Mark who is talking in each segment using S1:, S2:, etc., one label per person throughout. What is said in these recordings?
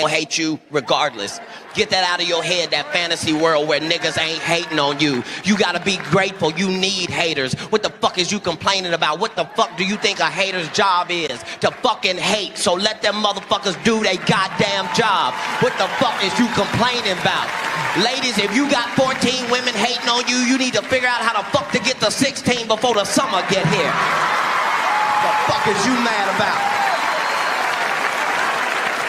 S1: hate you regardless. Get that out of your head, that fantasy world where niggas ain't hating on you. You gotta be grateful. You need haters. What the fuck is you complaining about? What the fuck do you think a hater's job is? To fucking hate. So let them motherfuckers do their goddamn job. What the fuck is you complaining about? Ladies, if you got 14 women hating on you, you need to figure out how the fuck to get to 16 before the summer get here. The fuck is you mad about?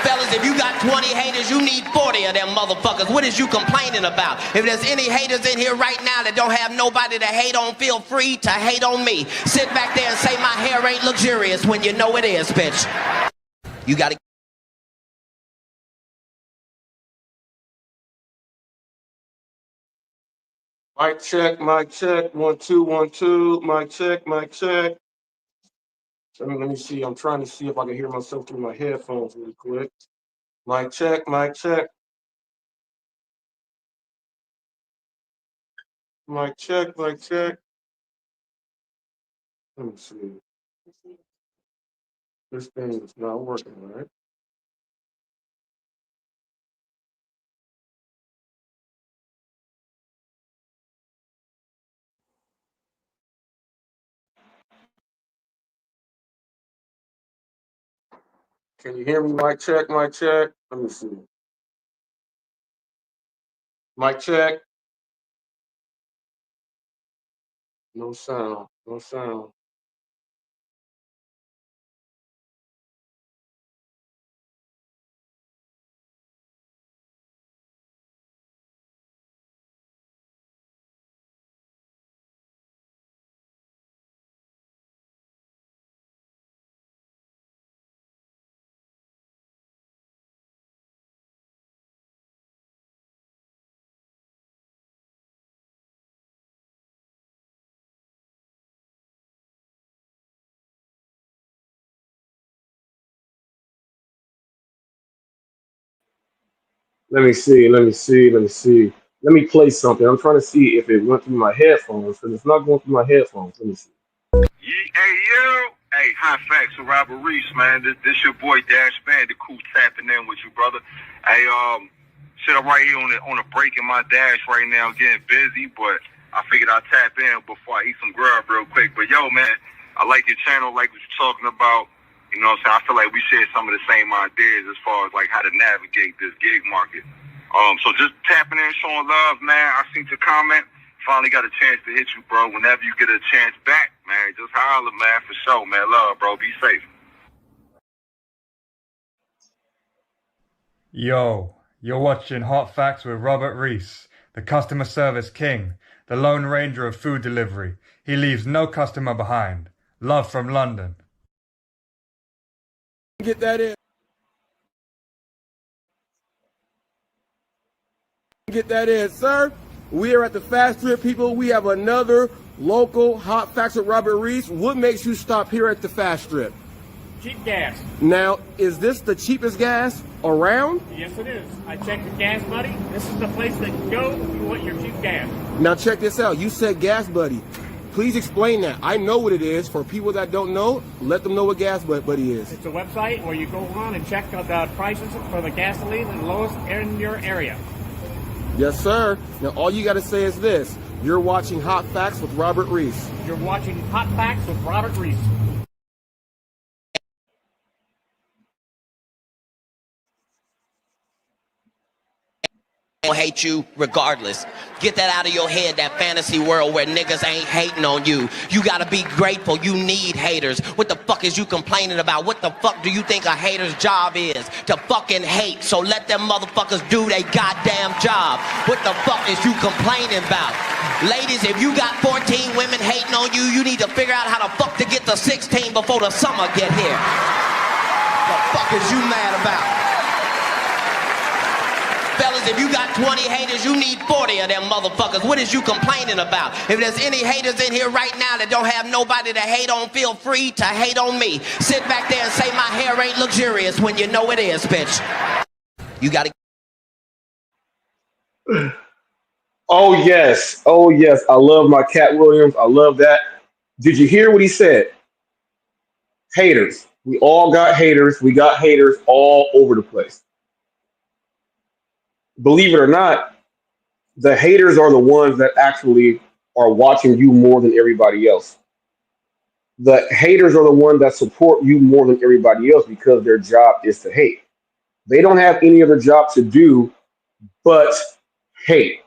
S1: Fellas, if you got 20 haters, you need 40 of them motherfuckers. What is you complaining about? If there's any haters in here right now that don't have nobody to hate on, feel free to hate on me. Sit back there and say my hair ain't luxurious when you know it is, bitch. You gotta...
S2: Mic check, mic check. 1 2 1 2. Mic check, mic check. Let me see. I'm trying to see if I can hear myself through my headphones really quick. Mic check, mic check. Mic check, mic check. Let me see. This thing is not working, right? Can you hear me? Mic check, mic check. Let me see. Mic check. No sound, no sound. Let me see, let me see, let me see. Let me play something. I'm trying to see if it went through my headphones, because it's not going through my headphones. Let me see.
S3: Hey, yo. Hey, Hotfacts with Robert Reese, man. This your boy Dash Bandicoot tapping in with you, brother. Hey, shit, I'm right here on a break in my dash right now, getting busy, but I figured I'd tap in before I eat some grub real quick. But yo, man, I like your channel, like what you're talking about. You know what I'm saying? I feel like we share some of the same ideas as far as like how to navigate this gig market. So just tapping in, showing love, man. I seen your comment. Finally got a chance to hit you, bro. Whenever you get a chance back, man, just holler, man, for sure, man. Love, bro. Be safe.
S4: Yo, you're watching Hotfacts with Robert Reese, the customer service king, the Lone Ranger of food delivery. He leaves no customer behind. Love from London.
S2: Get that in. Get that in, sir. We are at the Fast Strip, people. We have another local Hot Facts with Robert Reese. What makes you stop here at the Fast Strip?
S5: Cheap gas.
S2: Now, is this the cheapest gas around?
S5: Yes, it is. I checked the Gas Buddy. This is the place that you go if you want your cheap gas.
S2: Now, check this out. You said Gas Buddy. Please explain that. I know what it is. For people that don't know, let them know what Gas Buddy is.
S5: It's a website where you go on and check out the prices for the gasoline and lowest in your area.
S2: Yes, sir. Now, all you got to say is this. You're watching Hot Facts with Robert Reese.
S5: You're watching Hot Facts with Robert Reese.
S1: Hate you regardless. Get that out of your head, that fantasy world where niggas ain't hating on you. You gotta be grateful. You need haters. What the fuck is you complaining about? What the fuck do you think a hater's job is? To fucking hate. So let them motherfuckers do their goddamn job. What the fuck is you complaining about? Ladies, if you got 14 women hating on you, you need to figure out how the fuck to get to 16 before the summer get here. The fuck is you mad about? Fellas, if you got 20 haters, you need 40 of them motherfuckers. What is you complaining about? If there's any haters in here right now that don't have nobody to hate on, feel free to hate on me. Sit back there and say my hair ain't luxurious when you know it is, bitch. You gotta...
S2: Oh, yes. Oh, yes. I love my Cat Williams. I love that. Did you hear what he said? Haters. We all got haters. We got haters all over the place. believe it or not, the haters are the ones that actually are watching you more than everybody else. The haters are the ones that support you more than everybody else because their job is to hate. They don't have any other job to do but hate.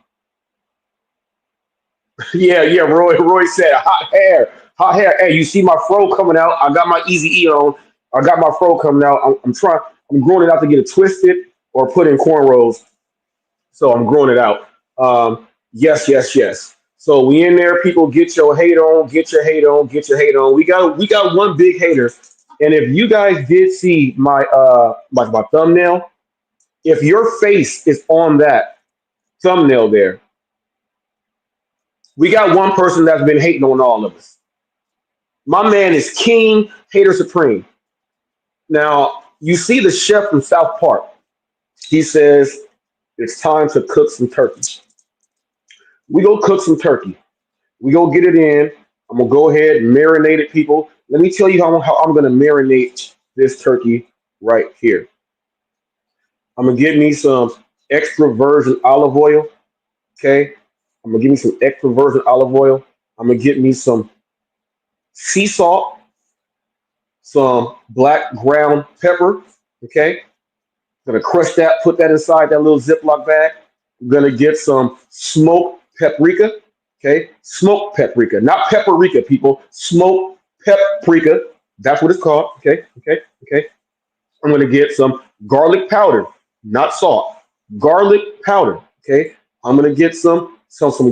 S2: Yeah, yeah. Roy said hot hair, hot hair. Hey, you see my fro coming out? I got my Easy E on. I got my fro coming out. I'm trying. I'm growing it out to get it twisted or put in cornrows. So I'm growing it out. Yes, yes, yes. So we in there. People, get your hate on. Get your hate on. Get your hate on. We got one big hater. And if you guys did see my my thumbnail, if your face is on that thumbnail there, we got one person that's been hating on all of us. My man is King Hater Supreme. Now, you see the chef from South Park. He says it's time to cook some turkey. We go cook some turkey. We go get it in. I'm gonna go ahead and marinate it, people. Let me tell you how I'm gonna marinate this turkey right here. I'm gonna get me some extra virgin olive oil. Okay. I'm gonna give me some extra virgin olive oil. I'm gonna get me some sea salt, some black ground pepper. Okay. Gonna crush that, put that inside that little Ziploc bag. I'm gonna get some smoked paprika. Okay, smoked paprika, not paprika, people. Smoked paprika. That's what it's called. Okay, okay, okay. I'm gonna get some garlic powder, not salt. Garlic powder. Okay. I'm gonna get some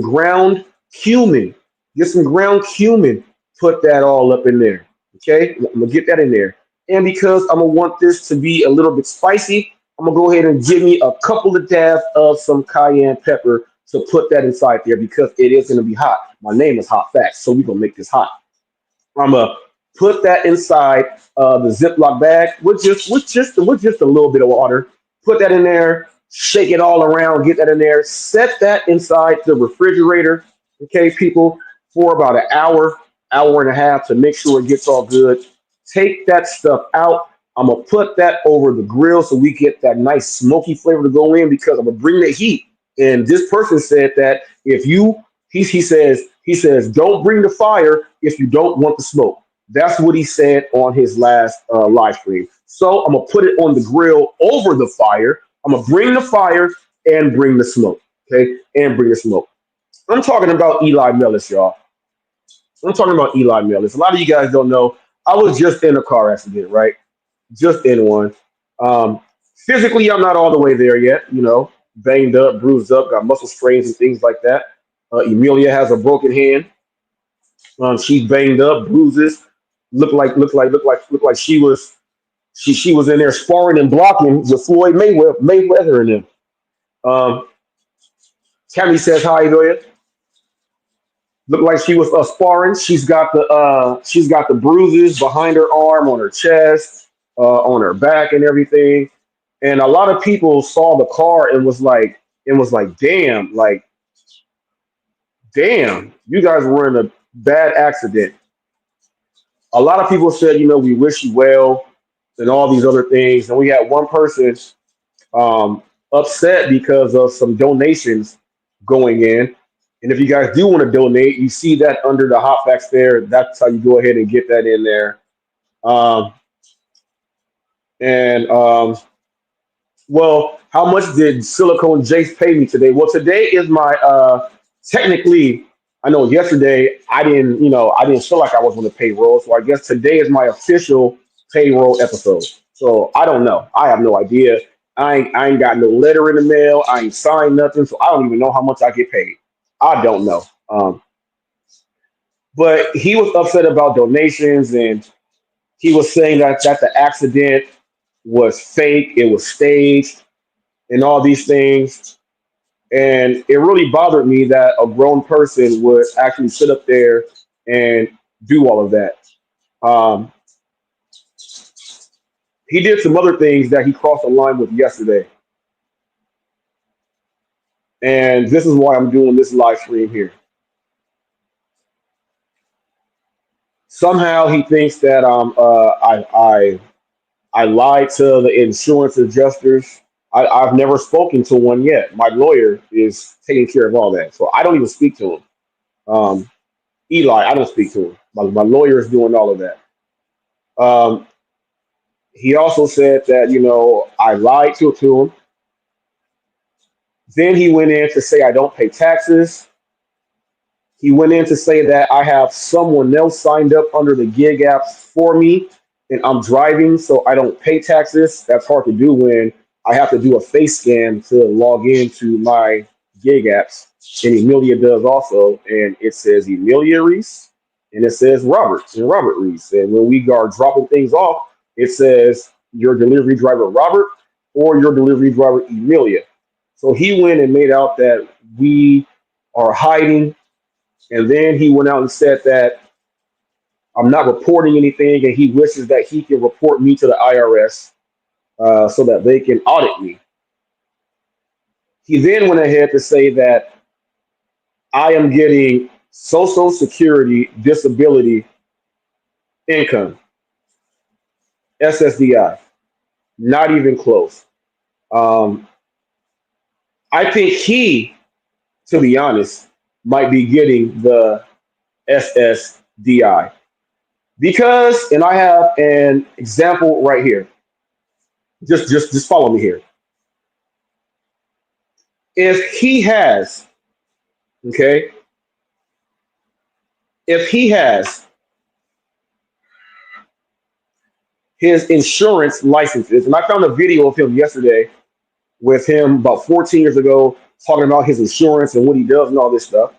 S2: ground cumin. Get some ground cumin. Put that all up in there. Okay. I'm gonna get that in there. And because I'm gonna want this to be a little bit spicy, I'm gonna go ahead and give me a couple of dabs of some cayenne pepper to put that inside there because it is gonna be hot. My name is Hot Facts, so we're gonna make this hot. I'm gonna put that inside the Ziploc bag with just a little bit of water. Put that in there, shake it all around, get that in there, set that inside the refrigerator, okay, people, for about an hour, hour and a half to make sure it gets all good. Take that stuff out. I'm gonna put that over the grill so we get that nice smoky flavor to go in because I'm gonna bring the heat. And this person said that if you he says don't bring the fire if you don't want the smoke. That's what he said on his last live stream. So I'm gonna put it on the grill over the fire. I'm gonna bring the fire and bring the smoke. Okay, and bring the smoke. I'm talking about Eli Mellis, y'all. I'm talking about Eli Mellis. A lot of you guys don't know. I was just in a car accident, right? Just in one. Um, Physically, I'm not all the way there yet. Banged up, bruised up, got muscle strains and things like that. Emilia has a broken hand. She's banged up, bruises. Look like she was in there sparring and blocking with Floyd Mayweather and them. Um, Tammy says hi, Doya. Looked like she was sparring. She's got the bruises behind her arm, on her chest, on her back, and everything. And a lot of people saw the car and was like, damn, you guys were in a bad accident. A lot of people said, we wish you well and all these other things. And we had one person um, upset because of some donations going in. And if you guys do want to donate, you see that under the hot facts there. That's how you go ahead and get that in there. Um, and Well, how much did Silicone Jace pay me today? Well, today is my technically. I know yesterday I didn't feel like I was on the payroll, so I guess today is my official payroll episode. So I don't know. I have no idea. I ain't got no letter in the mail. I ain't signed nothing, so I don't even know how much I get paid. I don't know. But he was upset about donations, and he was saying that the accident was fake, it was staged, and all these things. And it really bothered me that a grown person would actually sit up there and do all of that. Um, he did some other things that he crossed the line with yesterday. And this is why I'm doing this live stream here. Somehow he thinks that I lied to the insurance adjusters. I've never spoken to one yet. My lawyer is taking care of all that, so I don't even speak to him. Um, Eli, I don't speak to him. My lawyer is doing all of that. Um, he also said that I lied to him. Then he went in to say I don't pay taxes. He went in to say that I have someone else signed up under the gig apps for me, and I'm driving, so I don't pay taxes. That's hard to do when I have to do a face scan to log into my gig apps. And Emilia does also, and it says Emilia Reese, and it says Robert and Robert Reese. And when we are dropping things off, it says your delivery driver Robert or your delivery driver Emilia. So he went and made out that we are hiding, and then he went out and said that I'm not reporting anything, and he wishes that he can report me to the IRS so that they can audit me. He then went ahead to say that I am getting Social Security disability income, SSDI. Not even close. Um, I think he, to be honest, might be getting the SSDI because, and I have an example right here. Just follow me here. If he has, okay, if he has his insurance licenses, and I found a video of him yesterday with him about 14 years ago talking about his insurance and what he does and all this stuff.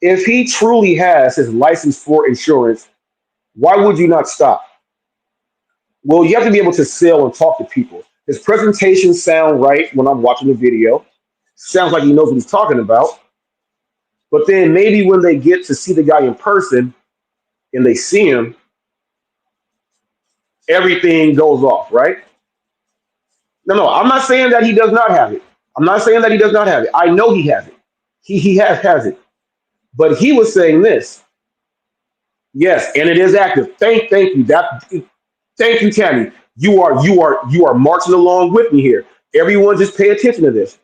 S2: If he truly has his license for insurance, why would you not stop? Well, you have to be able to sell and talk to people. His presentations sound right when I'm watching the video. Sounds like he knows what he's talking about. But then maybe when they get to see the guy in person and they see him, everything goes off, right? No, I'm not saying that he does not have it. I'm not saying that he does not have it. I know he has it. He has it. But he was saying this. Yes, and it is active. Thank you. Thank you, Tammy. You are marching along with me here. Everyone just pay attention to this.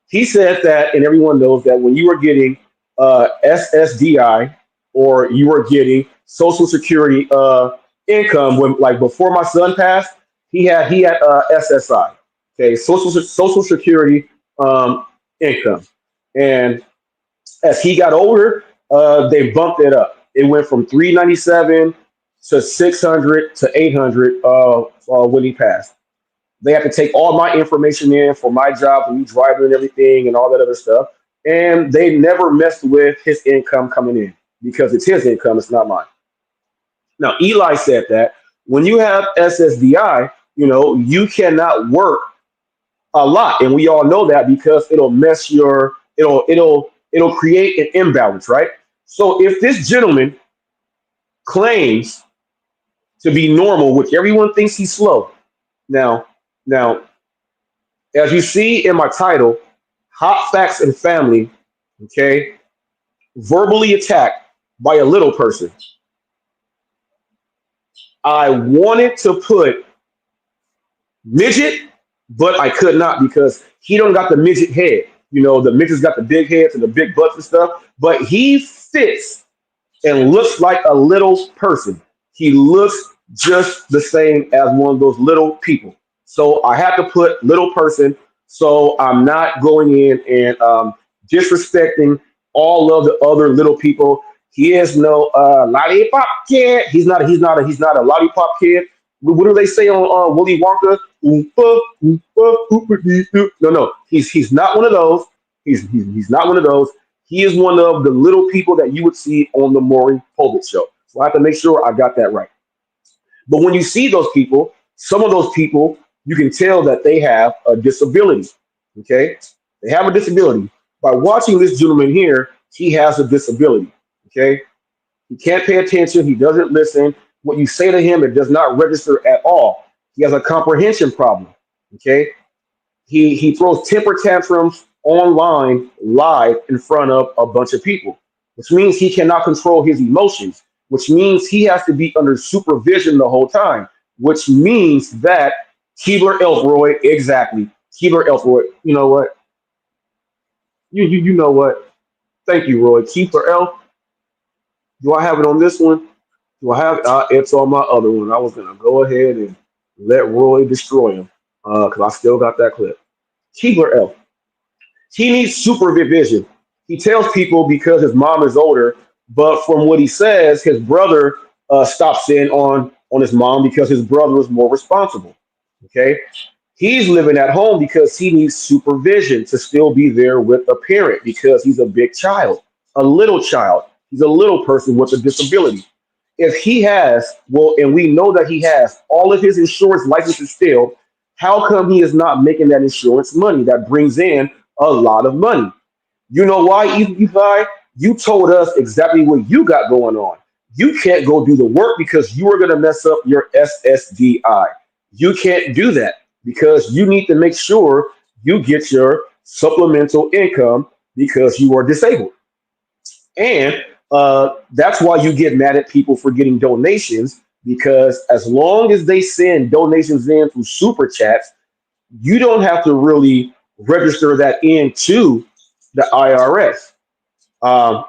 S2: He said that, and everyone knows that when you are getting SSDI or you are getting Social Security income, when like before my son passed, he had SSI, okay, Social Security income, and as he got older, they bumped it up. It went from 397 to 600 to 800 when he passed. They have to take all my information in for my job and me driving and everything and all that other stuff. And they never messed with his income coming in because it's his income, it's not mine. Now, Eli said that when you have SSDI, you cannot work a lot. And we all know that because it'll create an imbalance, right? So if this gentleman claims to be normal, which everyone thinks he's slow. Now, as you see in my title, Hot Facts and Family, okay, verbally attacked by a little person. I wanted to put midget, but I could not because he don't got the midget head. The midget's got the big heads and the big butts and stuff, but he fits and looks like a little person. He looks just the same as one of those little people. So I had to put little person. So I'm not going in and disrespecting all of the other little people. He is no lollipop kid. He's not a lollipop kid. What do they say on Willy Wonka? Oompa, oompa, oompa, dee, doo. No. He's not one of those. He's not one of those. He is one of the little people that you would see on the Maury Povich show. So I have to make sure I got that right. But when you see those people, some of those people, you can tell that they have a disability. Okay? They have a disability. By watching this gentleman here, he has a disability. Okay? He can't pay attention. He doesn't listen. What you say to him, it does not register at all. He has a comprehension problem. Okay? He throws temper tantrums online live in front of a bunch of people, which means he cannot control his emotions, which means he has to be under supervision the whole time, which means that Keebler Elroy, exactly, Keebler Elford. You know what? You know what? Thank you, Roy. Keebler Elf. Do I have it on this one? Do I have it's on my other one? I was gonna go ahead and let Roy destroy him because I still got that clip. Keebler Elf. He needs supervision. He tells people because his mom is older, but from what he says, his brother stops in on his mom because his brother is more responsible. Okay, he's living at home because he needs supervision to still be there with a parent because he's a big child, a little child. He's a little person with a disability. If he has, well, and we know that he has all of his insurance licenses still, how come he is not making that insurance money that brings in a lot of money? You know why, Eli? You told us exactly what you got going on. You can't go do the work because you are going to mess up your SSDI. You can't do that because you need to make sure you get your supplemental income because you are disabled. And that's why you get mad at people for getting donations because as long as they send donations in through super chats, you don't have to really register that into the IRS. Um,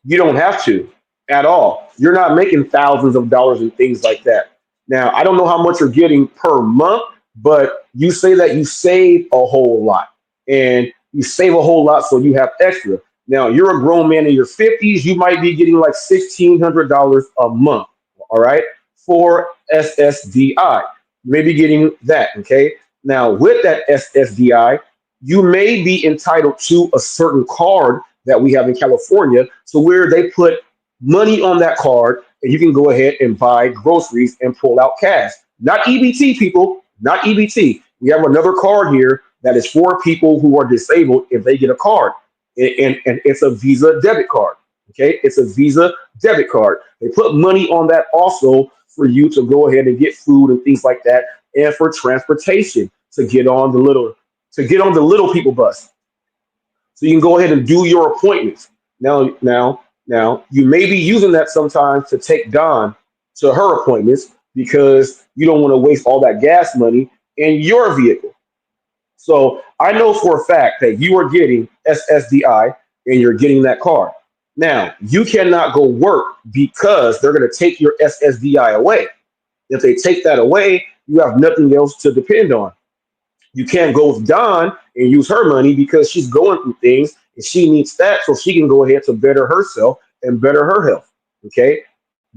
S2: you don't have to at all. You're not making thousands of dollars and things like that. Now, I don't know how much you're getting per month, but you say that you save a whole lot and you save a whole lot so you have extra. Now, you're a grown man in your 50s, you might be getting like $1,600 a month, all right, for SSDI. You may be getting that, okay? Now, with that SSDI, you may be entitled to a certain card that we have in California, so where they put money on that card and you can go ahead and buy groceries and pull out cash. Not EBT, people, not EBT. We have another card here that is for people who are disabled if they get a card. And it's a Visa debit card. Okay, it's a Visa debit card. They put money on that also for you to go ahead and get food and things like that, and for transportation to get on the little people bus. So you can go ahead and do your appointments. Now, you may be using that sometimes to take Dawn to her appointments because you don't want to waste all that gas money in your vehicle. So I know for a fact that you are getting SSDI and you're getting that card. Now, you cannot go work because they're going to take your SSDI away. If they take that away, you have nothing else to depend on. You can't go with Dawn and use her money because she's going through things and she needs that so she can go ahead to better herself and better her health. Okay.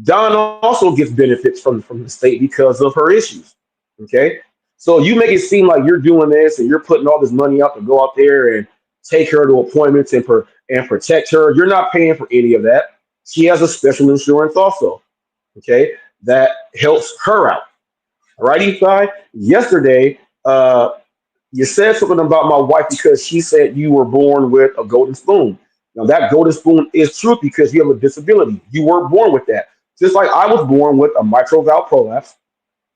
S2: Dawn also gets benefits from the state because of her issues. Okay. So you make it seem like you're doing this and you're putting all this money out to go out there and take her to appointments and protect her. You're not paying for any of that. She has a special insurance also. Okay. That helps her out. All right, Eli. Yesterday, you said something about my wife because she said you were born with a golden spoon. Now, that golden spoon is true because you have a disability. You weren't born with that. Just like I was born with a mitral valve prolapse.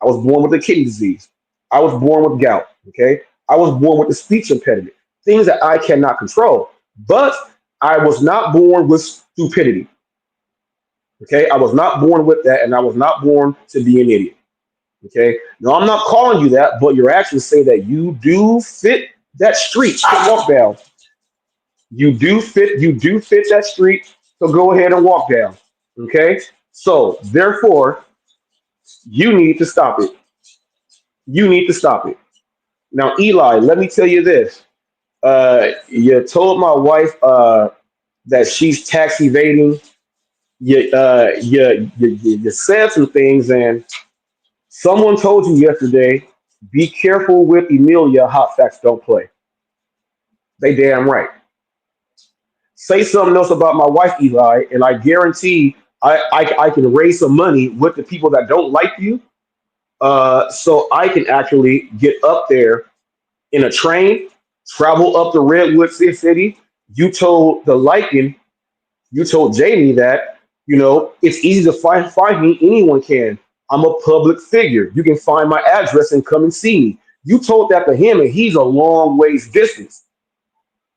S2: I was born with a kidney disease. I was born with gout. Okay. I was born with a speech impediment, things that I cannot control. But I was not born with stupidity. Okay. I was not born with that, and I was not born to be an idiot. Okay. Now I'm not calling you that, but your actions say that you do fit that street to walk down. You do fit that street, so go ahead and walk down. Okay. So therefore, you need to stop it. You need to stop it. Now, Eli, let me tell you this. You told my wife that she's tax evading. You said some things, and someone told you yesterday, be careful with Emilia. Hotfacts don't play. They damn right. Say something else about my wife, Eli, and I guarantee I can raise some money with the people that don't like you, so I can actually get up there in a train, travel up to Redwood City. You told the Lycan, you told Jamie that, it's easy to find me. Anyone can. I'm a public figure. You can find my address and come and see me. You told that to him, and he's a long ways distance.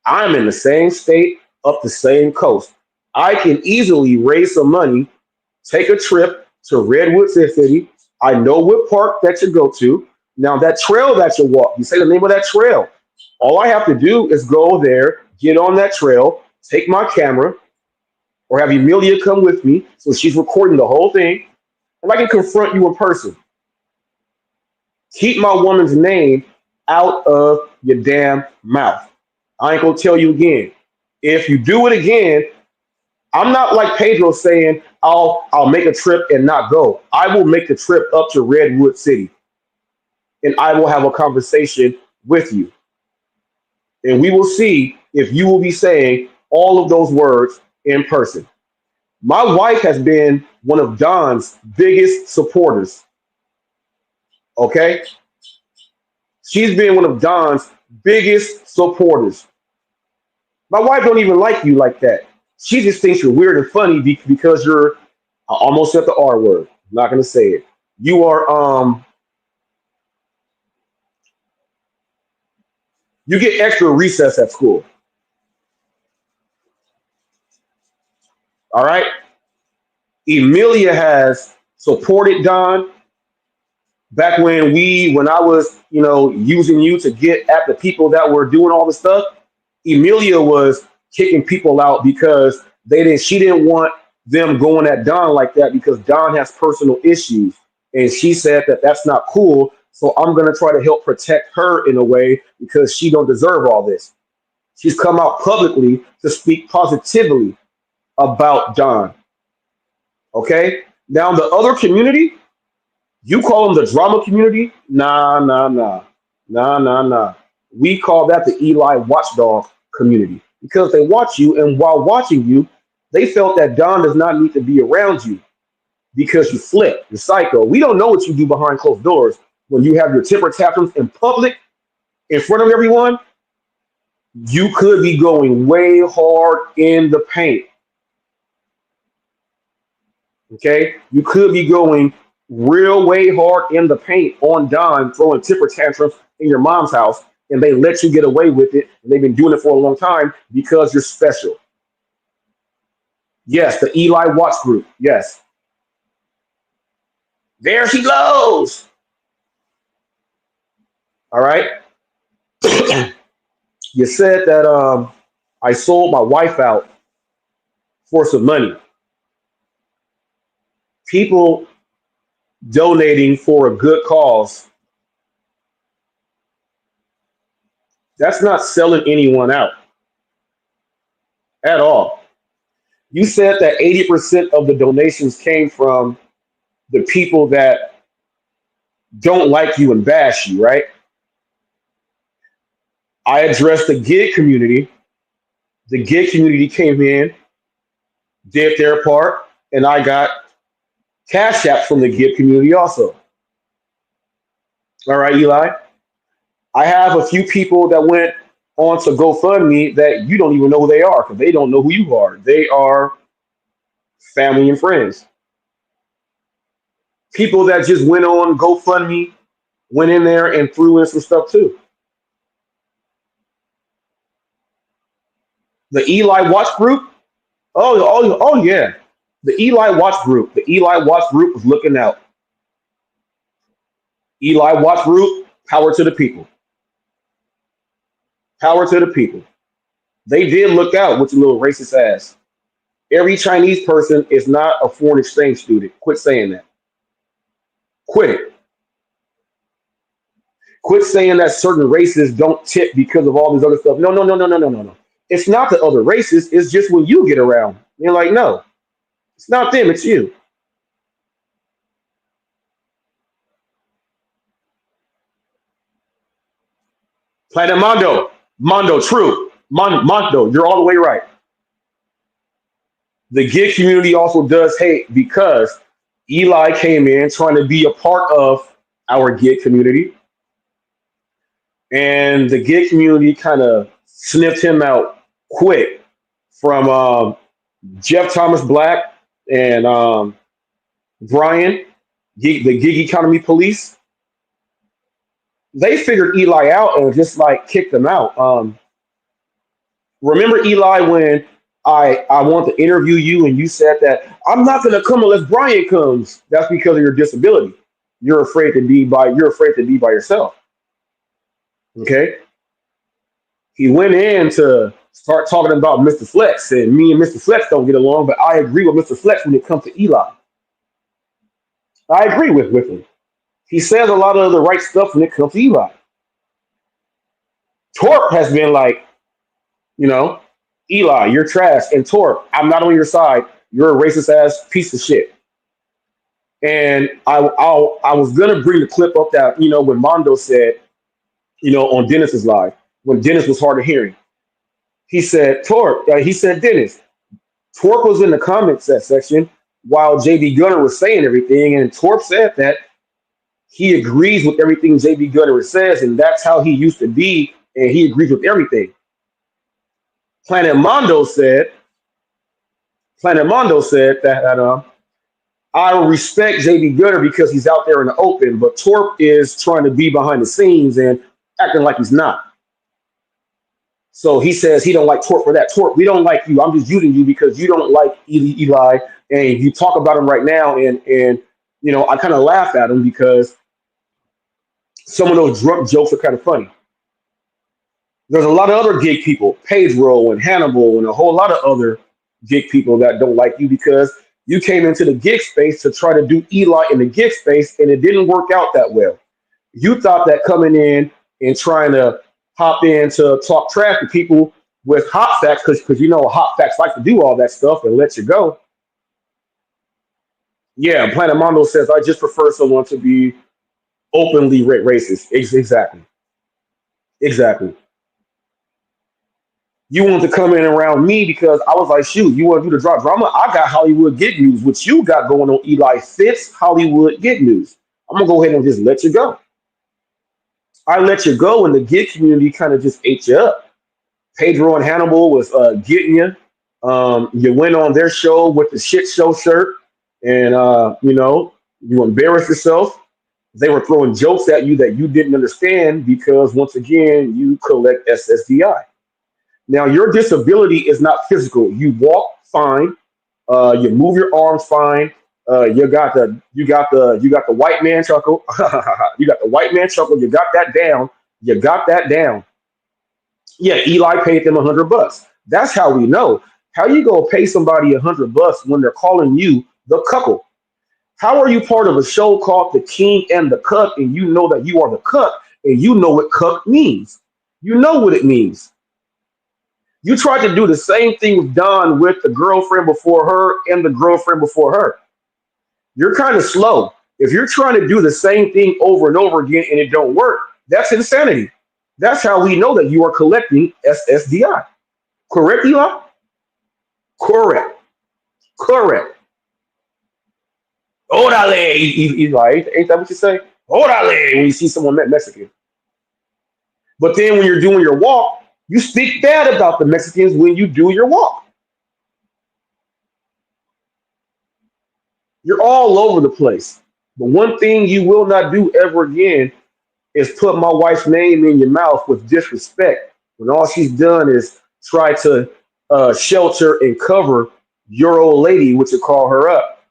S2: I'm in the same state, up the same coast. I can easily raise some money, take a trip to Redwood City. I know what park that you go to. Now, that trail that you walk, you say the name of that trail. All I have to do is go there, get on that trail, take my camera, or have Emilia come with me, so she's recording the whole thing, and I can confront you in person. Keep my woman's name out of your damn mouth. I ain't gonna tell you again. If you do it again, I'm not like Pedro saying I'll make a trip and not go. I will make the trip up to Redwood City and I will have a conversation with you. And we will see if you will be saying all of those words in person. My wife has been one of Don's biggest supporters. Okay? She's been one of Don's biggest supporters. My wife don't even like you like that. She just thinks you're weird and funny because you're I almost said the R word. I'm not gonna say it. You are you get extra recess at school. All right. Emilia has supported Don back when I was, using you to get at the people that were doing all the stuff. Emilia was kicking people out because she didn't want them going at Don like that because Don has personal issues. And she said that that's not cool. So I'm going to try to help protect her in a way because she don't deserve all this. She's come out publicly to speak positively about Don. Okay. Now the other community, you call them the drama community? Nah, nah, nah. Nah, nah, nah. We call that the Eli watchdog community because they watch you, and while watching you, they felt that Don does not need to be around you because you flip, you're psycho. We don't know what you do behind closed doors when you have your temper tantrums in public in front of everyone. You could be going way hard in the paint. Okay, you could be going real way hard in the paint on Don, throwing temper tantrums in your mom's house, and they let you get away with it. And they've been doing it for a long time because you're special. Yes, the Eli Watts group. Yes. There she goes. All right. You said that I sold my wife out for some money. People donating for a good cause, that's not selling anyone out at all. You said that 80% of the donations came from the people that don't like you and bash you, right? I addressed the gig community. The gig community came in, did their part, and I got cash apps from the gig community also. All right, Eli. I have a few people that went on to GoFundMe that you don't even know who they are because they don't know who you are. They are family and friends. People that just went on GoFundMe, went in there and threw in some stuff too. The Eli Watch group. Oh yeah. The Eli Watch group. The Eli Watch group was looking out. Eli Watch group, power to the people. Power to the people. They did look out with your little racist ass. Every Chinese person is not a foreign exchange student. Quit saying that. Quit it. Quit saying that certain races don't tip because of all this other stuff. No, no, no, no, no, no, no, no. It's not the other races. It's just when you get around. You're like, no, it's not them. It's you. Planet Mondo, true. Mondo, you're all the way right. The gig community also does hate because Eli came in trying to be a part of our gig community. And the gig community kind of sniffed him out quick from Jeff Thomas Black and Brian, the gig economy police. They figured Eli out and just like kicked him out. Remember Eli when I want to interview you and you said that I'm not going to come unless Brian comes. That's because of your disability. You're afraid to be by yourself. Okay. He went in to start talking about Mr. Flex, and me and Mr. Flex don't get along, but I agree with Mr. Flex when it comes to Eli. I agree with him. He says a lot of the right stuff when it comes to Eli. Torp has been like, you know, Eli, you're trash, and Torp, I'm not on your side. You're a racist ass piece of shit. And I was gonna bring the clip up that when Mondo said, on Dennis's live when Dennis was hard of hearing. He said Torp. He said Dennis. Torp was in the comments section while JB Gunner was saying everything, and Torp said that he agrees with everything JB Gunner says, and that's how he used to be, and he agrees with everything. Planet Mondo said that I respect JB Gunner because he's out there in the open, but Torp is trying to be behind the scenes and acting like he's not. So he says he don't like Torp for that. Torp, we don't like you. I'm just using you because you don't like Eli, and you talk about him right now, and I kind of laugh at him because some of those drunk jokes are kind of funny. There's a lot of other gig people, Pedro and Hannibal, and a whole lot of other gig people that don't like you because you came into the gig space to try to do Eli in the gig space, and it didn't work out that well. You thought that coming in and trying to hop in to talk trash to people with Hotfacts, because Hotfacts like to do all that stuff and let you go. Yeah, Planet Mondo says, I just prefer someone to be openly racist. Exactly. You want to come in around me because I was like, shoot, you want to do the drop drama? I got Hollywood Gig News. What you got going on, Eli, fits Hollywood Gig News. I'm going to go ahead and just let you go. I let you go, and the gig community kind of just ate you up. Pedro and Hannibal was getting you. You went on their show with the shit show shirt, and you embarrassed yourself. They were throwing jokes at you that you didn't understand because, once again, you collect SSDI. Now, your disability is not physical. You walk fine. You move your arms fine. You got the white man chuckle. You got the white man chuckle. You got that down. Yeah, Eli paid them $100. That's how we know. How you gonna pay somebody $100 when they're calling you the cuckold? How are you part of a show called The King and the Cuck, and you know that you are the cuck, and you know what cuck means? You know what it means. You tried to do the same thing with Don with the girlfriend before her and the girlfriend before her. You're kind of slow. If you're trying to do the same thing over and over again and it don't work, that's insanity. That's how we know that you are collecting SSDI. Correct, Eli? Correct. Orale, Eli. Ain't that what you say? Orale, when you see someone Mexican. But then when you're doing your walk, you speak bad about the Mexicans when you do your walk. You're all over the place. But one thing you will not do ever again is put my wife's name in your mouth with disrespect when all she's done is try to shelter and cover your old lady, which you call her up,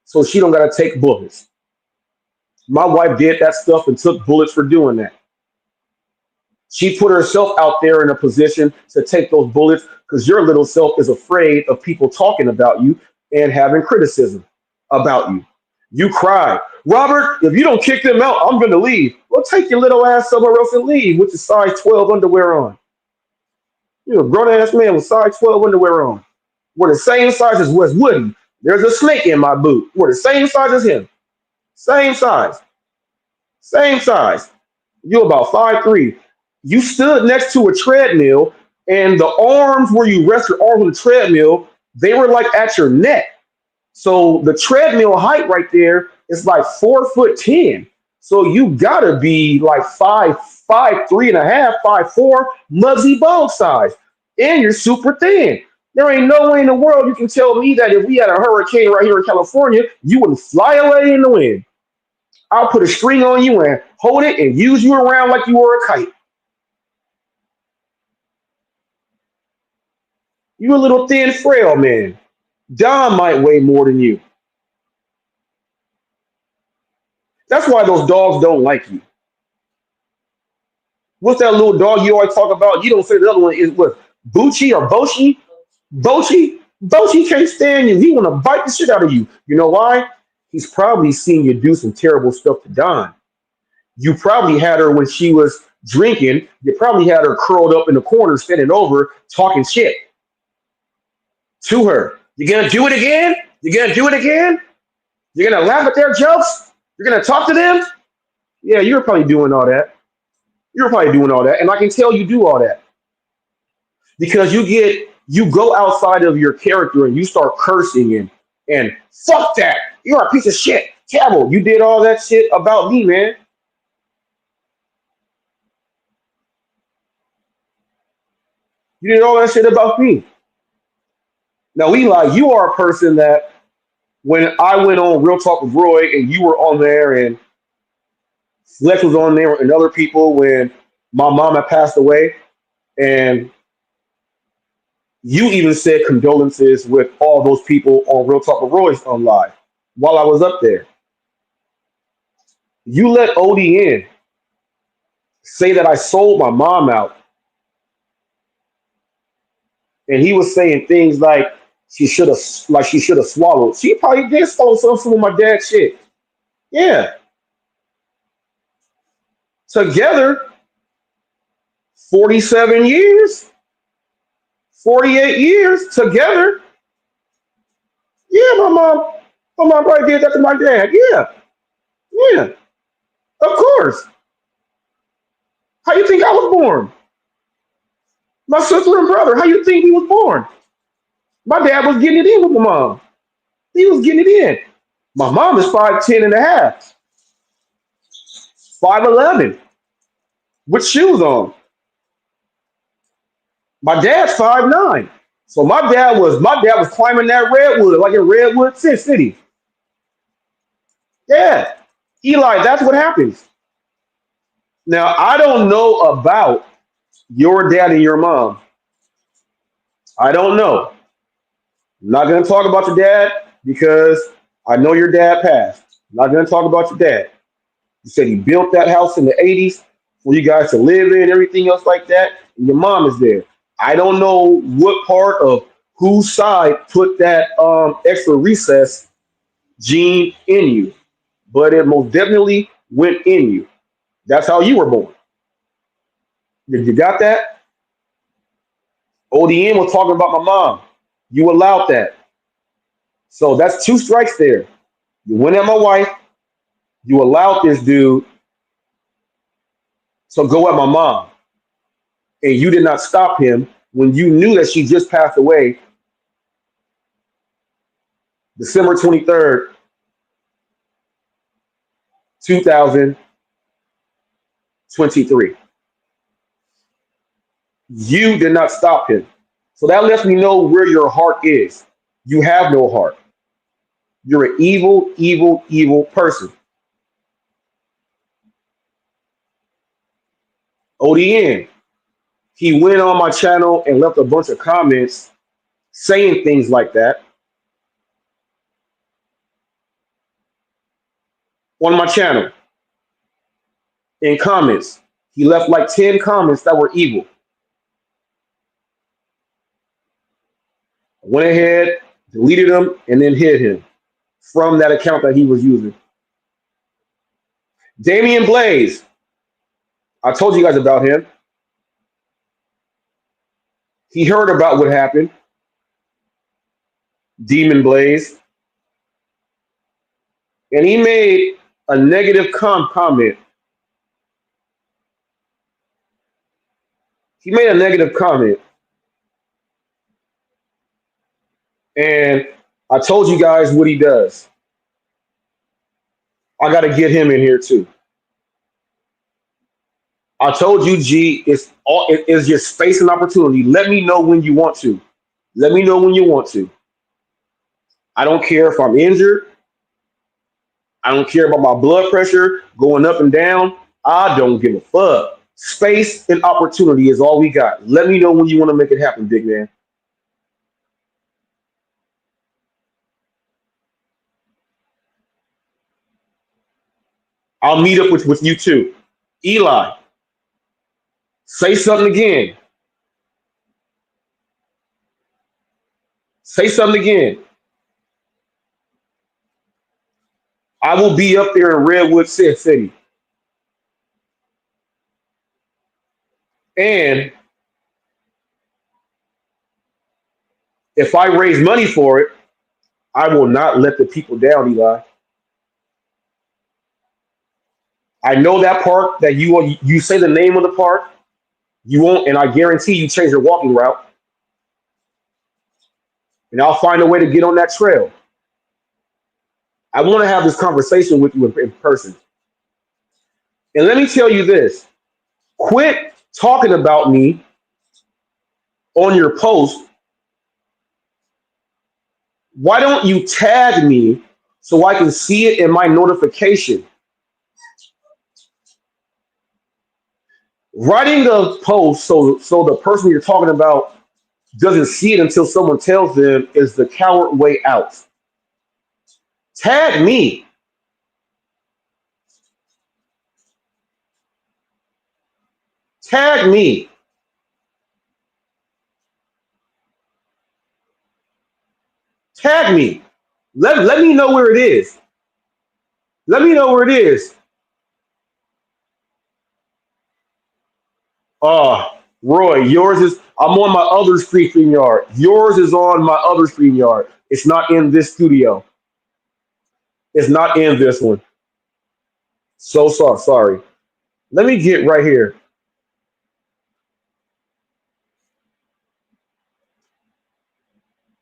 S2: so she don't got to take bullets. My wife did that stuff and took bullets for doing that. She put herself out there in a position to take those bullets because your little self is afraid of people talking about you and having criticism about you. You cried, Robert, if you don't kick them out, I'm going to leave. Well, take your little ass somewhere else and leave with the size 12 underwear on. You're a grown ass man with size 12 underwear on. We're the same size as Wes Woody. There's a snake in my boot. We're the same size as him. Same size. You're about 5'3". You stood next to a treadmill, and the arms where you rest your arms on the treadmill, they were like at your neck. So the treadmill height right there is like 4'10". So you gotta be like 5'3.5", 5'4", Muggsy Bogues size, and you're super thin. There ain't no way in the world you can tell me that if we had a hurricane right here in California, you wouldn't fly away in the wind. I'll put a string on you and hold it and use you around like you were a kite. You a little thin, frail man. Don might weigh more than you. That's why those dogs don't like you. What's that little dog you always talk about? You don't say the other one is what? Bucci or Boshi? Boshi? Boshi can't stand you. He want to bite the shit out of you. You know why? He's probably seen you do some terrible stuff to Don. You probably had her when she was drinking. You probably had her curled up in the corner, standing over, talking shit to her. You gonna do it again? You gonna do it again? You're gonna laugh at their jokes? You're gonna talk to them? Yeah, you're probably doing all that. You're probably doing all that, and I can tell you do all that because you go outside of your character and you start cursing and fuck that. You're a piece of shit. Terrible. You did all that shit about me, man. You did all that shit about me. Now, Eli, you are a person that when I went on Real Talk with Roy and you were on there and Flex was on there and other people when my mom had passed away, and you even said condolences with all those people on Real Talk with Roy's on live while I was up there. You let Odie in say that I sold my mom out, and he was saying things like she should have swallowed. She probably did swallow some of my dad's shit. Yeah, together 47 years, 48 years together. Yeah, my mom probably did that to my dad. Yeah, yeah, of course. How you think I was born? My sister and brother. How you think he was born? My dad was getting it in with my mom. He was getting it in. My mom is 5'10" and a half, 5'11", with shoes on. My dad's 5'9". So my dad was climbing that redwood like in Redwood City. Yeah. Eli, that's what happens. Now I don't know about your dad and your mom. I don't know. I'm not gonna talk about your dad because I know your dad passed. I'm not gonna talk about your dad. You said he built that house in the 80s for you guys to live in, everything else like that, and your mom is there. I don't know what part of whose side put that extra recess gene in you, but it most definitely went in you. That's how you were born. Did you got that? ODM was talking about my mom. You allowed that. So that's two strikes there. You went at my wife. You allowed this dude to go at my mom. And you did not stop him when you knew that she just passed away December 23rd, 2023. You did not stop him. So that lets me know where your heart is. You have no heart. You're an evil, evil, evil person. ODN, he went on my channel and left a bunch of comments saying things like that on my channel in comments. He left like 10 comments that were evil. I went ahead, deleted him, and then hid him from that account that he was using. Damian Blaze, I told you guys about him. He heard about what happened. Demon Blaze. And he made a negative comment. He made a negative comment. And I told you guys what he does. I got to get him in here too. I told you, G, it is your space and opportunity. Let me know when you want to. Let me know when you want to. I don't care if I'm injured. I don't care about my blood pressure going up and down. I don't give a fuck. Space and opportunity is all we got. Let me know when you want to make it happen, big man. I'll meet up with you too. Eli, Say something again. Say something again. I will be up there in Redwood City. And if I raise money for it, I will not let the people down, Eli. I know that park that you say the name of the park, you won't, and I guarantee you change your walking route, and I'll find a way to get on that trail. I want to have this conversation with you in person. And let me tell you this: quit talking about me on your post. Why don't you tag me so I can see it in my notification? Writing a post so the person you're talking about doesn't see it until someone tells them is the coward way out. Tag me. Tag me. Tag me. Let me know where it is. Let me know where it is. Roy, yours is. I'm on my other stream yard. Yours is on my other stream yard. It's not in this studio. It's not in this one. So sorry. Let me get right here.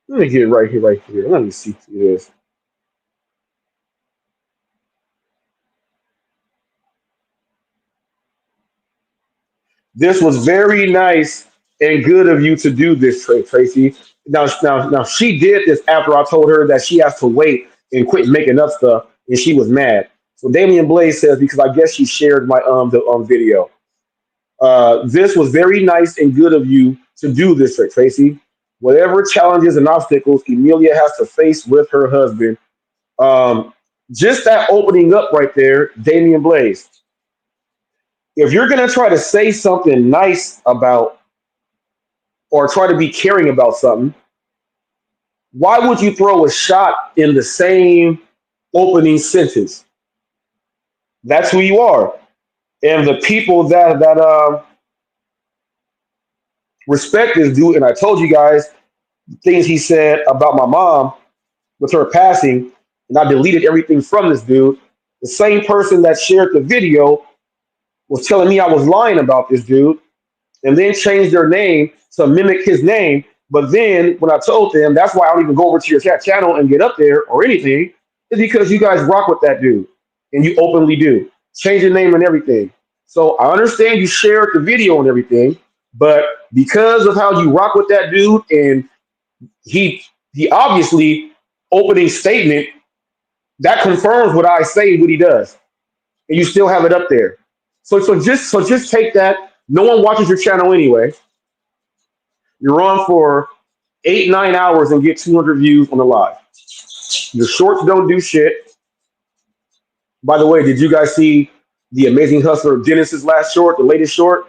S2: Let me get right here, right here. Let me see this. This was very nice and good of you to do this, Tracy. Now, she did this after I told her that she has to wait and quit making up stuff, and she was mad. So Damian Blaze says because I guess she shared my video. This was very nice and good of you to do this, Tracy. Whatever challenges and obstacles Emilia has to face with her husband, just that opening up right there, Damian Blaze. If you're gonna try to say something nice about or try to be caring about something, why would you throw a shot in the same opening sentence? That's who you are, and the people that respect this dude. And I told you guys things he said about my mom with her passing, and I deleted everything from this dude. The same person that shared the video was telling me I was lying about this dude, and then changed their name to mimic his name. But then when I told them, that's why I don't even go over to your chat channel and get up there or anything, is because you guys rock with that dude, and you openly do. Change your name and everything. So I understand you shared the video and everything, but because of how you rock with that dude, and he obviously opening statement that confirms what I say, what he does, and you still have it up there. So just take that. No one watches your channel anyway. You're on for 8-9 hours and get 200 views on the live. Your shorts don't do shit. By the way, did you guys see the Amazing Hustler Dennis's last short, the latest short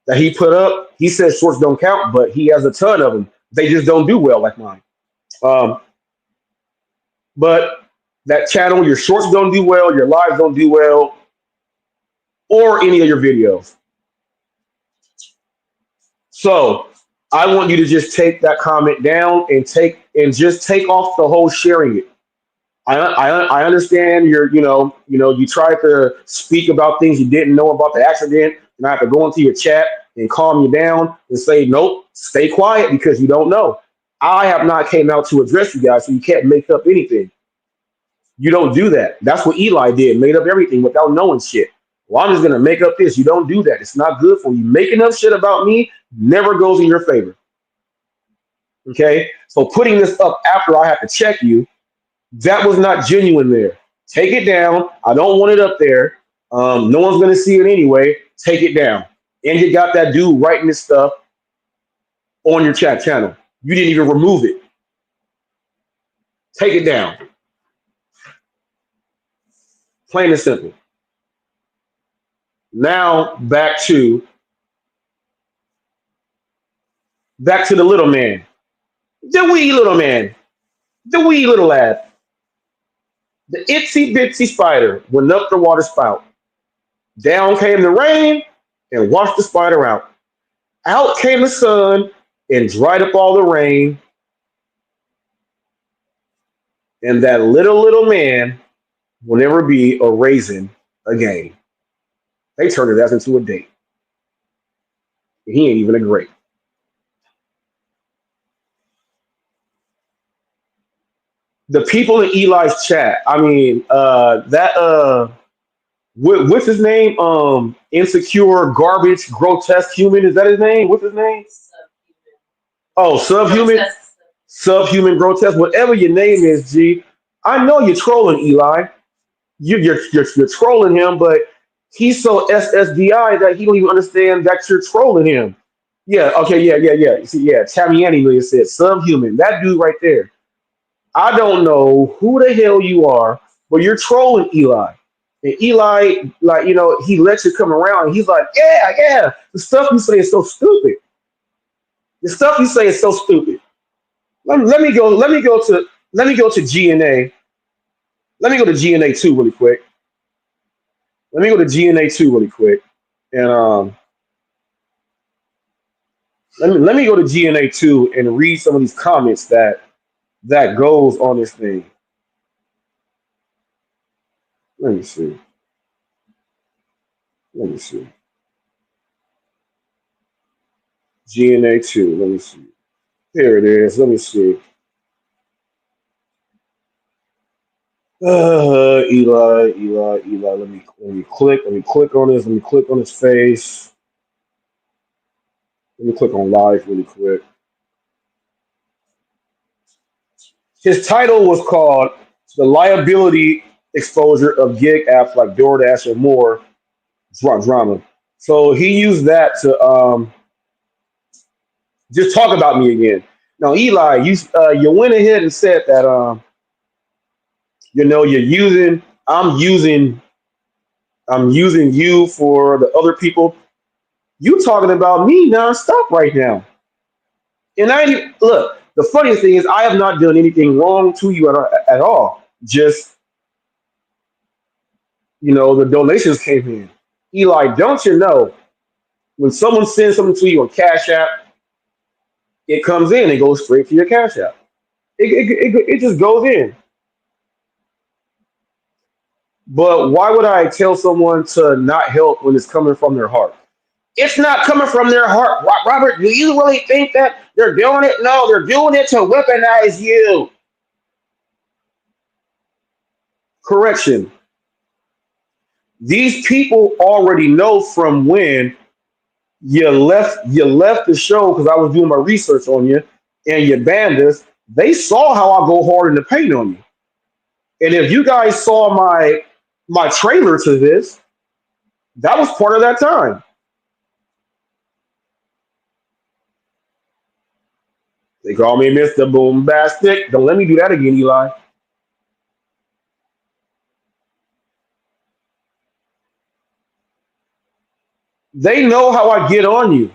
S2: that he put up? He says shorts don't count, but he has a ton of them. They just don't do well like mine. But that channel, your shorts don't do well, your lives don't do well, or any of your videos. So I want you to just take that comment down and just take off the whole sharing it. I understand you tried to speak about things you didn't know about the accident, and I have to go into your chat and calm you down and say, nope, stay quiet because you don't know. I have not came out to address you guys, so you can't make up anything. You don't do that. That's what Eli did, made up everything without knowing shit. Well, I'm just gonna make up this. You don't do that. It's not good for you. Making up shit about me never goes in your favor. Okay? So putting this up after I have to check you, that was not genuine there. Take it down. I don't want it up there. No one's gonna see it anyway. Take it down. And you got that dude writing this stuff on your chat channel. You didn't even remove it. Take it down. Plain and simple. Now back to Back to the little man. The wee little man. The wee little lad. The itsy bitsy spider went up the water spout. Down came the rain and washed the spider out. Out came the sun and dried up all the rain. And that little man will never be a raisin again. They turned his ass into a date. He ain't even a grape. The people in Eli's chat, I mean, what's his name? Insecure, garbage, grotesque human. Is that his name? What's his name? Oh, subhuman, subhuman, grotesque. Whatever your name is, G. I know you're trolling Eli. You're trolling him, but he's so SSDI that he don't even understand that you're trolling him. Yeah. Okay. Yeah. See, yeah. Tamiani really said subhuman. That dude right there. I don't know who the hell you are, but you're trolling Eli. And Eli, like, he lets you come around and he's like, yeah. The stuff you say is so stupid. The stuff you say is so stupid. Let me go to GNA. Let me go to GNA 2 really quick. Let me go to GNA 2 really quick. And let me go to GNA 2 and read some of these comments that goes on this thing. Let me see. GNA 2. Let me see. Here it is. Let me see. Eli. Let me click. Let me click on this. Let me click on his face. Let me click on live really quick. His title was called "The Liability Exposure of Gig Apps Like DoorDash and More Drama." So he used that to just talk about me again. Now, Eli, you went ahead and said that I'm using you for the other people. You talking about me nonstop right now. And look, the funniest thing is I have not done anything wrong to you at all. Just, the donations came in. Eli, don't you know when someone sends something to you on Cash App, it comes in and goes straight to your Cash App. It just goes in. But why would I tell someone to not help when it's coming from their heart? It's not coming from their heart. Robert, do you really think that they're doing it? No, they're doing it to weaponize you. Correction. These people already know from when you left the show, because I was doing my research on you and you banned us. They saw how I go hard in the paint on you. And if you guys saw my trailer to this, that was part of that time. They call me Mr. Boombastic. Don't let me do that again, Eli. They know how I get on you.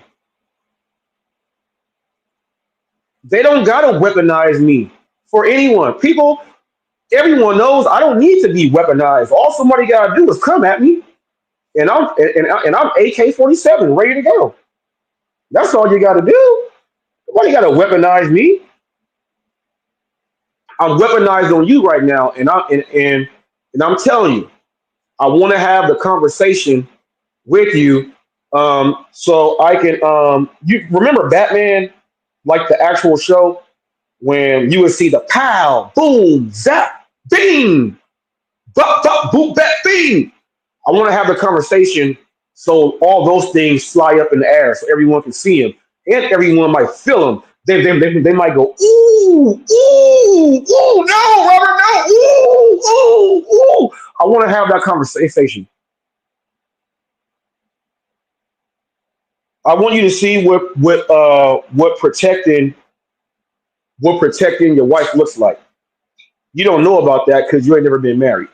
S2: They don't gotta weaponize me for anyone. Everyone knows I don't need to be weaponized. All somebody gotta do is come at me, and I'm AK-47 ready to go. That's all you gotta do. Nobody gotta weaponize me. I'm weaponized on you right now, and I'm telling you, I want to have the conversation with you, so I can. You remember Batman, like the actual show, when you would see the pow, boom, zap, bing, bop, bop, boom, bat, bing. I want to have the conversation so all those things fly up in the air, so everyone can see them, and everyone might feel them. They might go, ooh, no, Robert, no, ooh. I want to have that conversation. I want you to see what protecting your wife looks like. You don't know about that because you ain't never been married.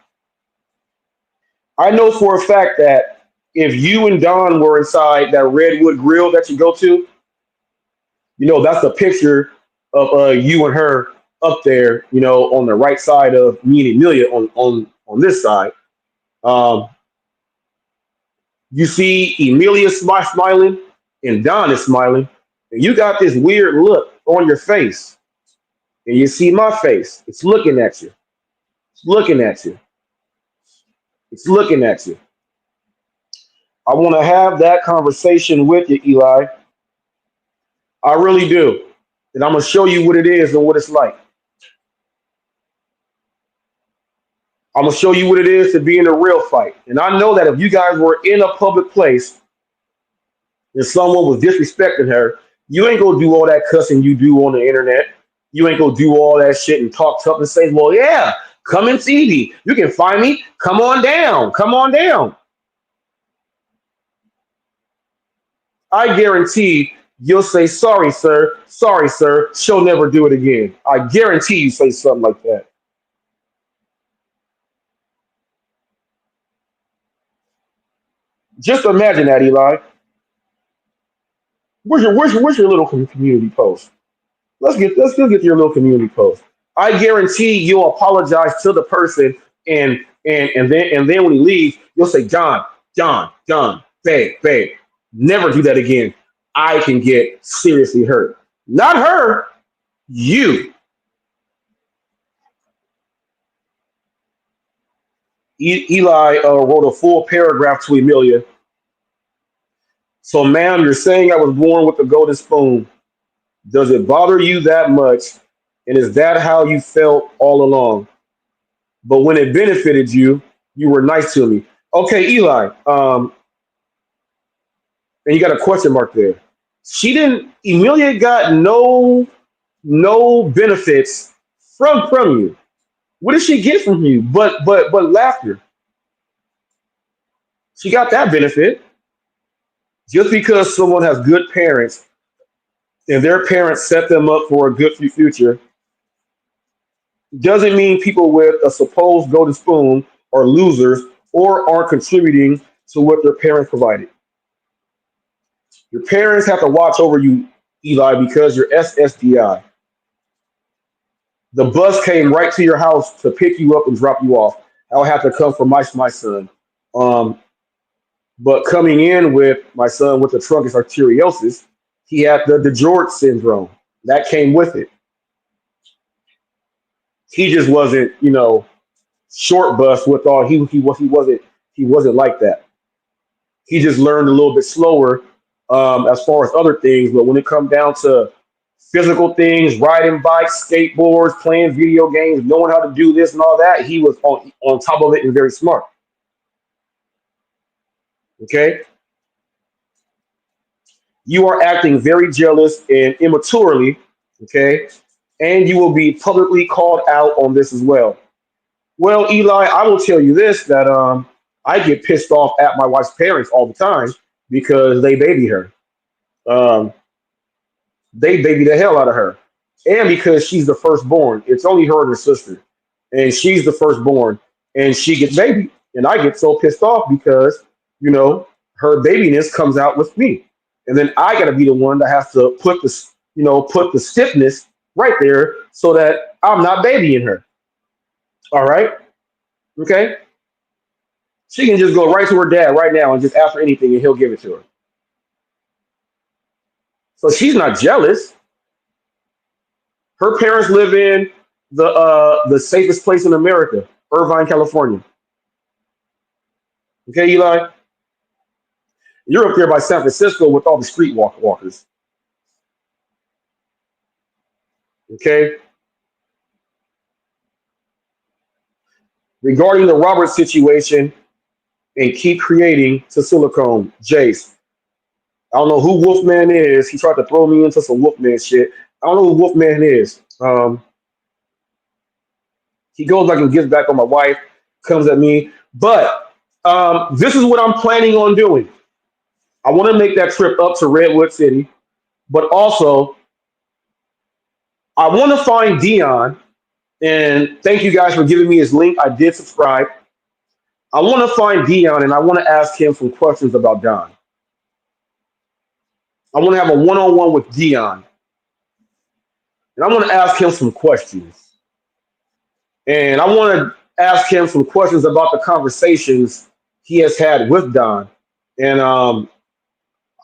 S2: I know for a fact that if you and Don were inside that Redwood Grill that you go to, That's the picture of you and her up there, on the right side of me and Amelia on this side. Um, you see Emilia smiling and Don is smiling, and you got this weird look on your face, and you see my face. It's looking at you. It's looking at you. It's looking at you. I want to have that conversation with you, Eli. I really do. And I'm going to show you what it is and what it's like. I'm going to show you what it is to be in a real fight. And I know that if you guys were in a public place and someone was disrespecting her, you ain't going to do all that cussing you do on the internet. You ain't going to do all that shit and talk tough and say, well, yeah, come and see me. You can find me. Come on down. Come on down. I guarantee you'll say, sorry, sir. Sorry, sir. She'll never do it again. I guarantee you say something like that. Just imagine that, Eli. Where's your little community post? Let's go get your little community post. I guarantee you'll apologize to the person and then when he leaves, you'll say, John, babe, never do that again. I can get seriously hurt. Not her, you. Eli wrote a full paragraph to Amelia. So, ma'am, you're saying I was born with a golden spoon. Does it bother you that much? And is that how you felt all along? But when it benefited you, you were nice to me. Okay, Eli. And you got a question mark there. She didn't. Emilia got no benefits from you. What did she get from you? But laughter. She got that benefit. Just because someone has good parents and their parents set them up for a good future doesn't mean people with a supposed golden spoon are losers or aren't contributing to what their parents provided. Your parents have to watch over you, Eli, because you're SSDI. The bus came right to your house to pick you up and drop you off. I'll have to come for my son. Um, but coming in with my son with the trunkus arteriosus, he had the George syndrome. That came with it. He just wasn't, short bus with all he wasn't like that. He just learned a little bit slower as far as other things. But when it comes down to physical things, riding bikes, skateboards, playing video games, knowing how to do this and all that, he was on top of it and very smart. Okay? You are acting very jealous and immaturely, okay? And you will be publicly called out on this as well. Well, Eli, I will tell you this that I get pissed off at my wife's parents all the time because they baby her. Um, they baby the hell out of her. And because she's the firstborn, it's only her and her sister. And she's the firstborn, and she gets baby. And I get so pissed off because, her babiness comes out with me. And then I got to be the one that has to put the stiffness right there so that I'm not babying her. All right. Okay. She can just go right to her dad right now and just ask for anything and he'll give it to her. So she's not jealous. Her parents live in the safest place in America, Irvine, California. Okay, Eli? You're up there by San Francisco with all the street walkers. Okay? Regarding the Robert situation and keep creating to silicone, Jace. I don't know who Wolfman is. He tried to throw me into some Wolfman shit. I don't know who Wolfman is. He goes back and gets back on my wife, comes at me. But this is what I'm planning on doing. I want to make that trip up to Redwood City, but also I want to find Dion. And thank you guys for giving me his link. I did subscribe. I want to find Dion and I want to ask him some questions about Don. I want to have a one-on-one with Dion and I want to ask him some questions. And I want to ask him some questions about the conversations he has had with Don. And I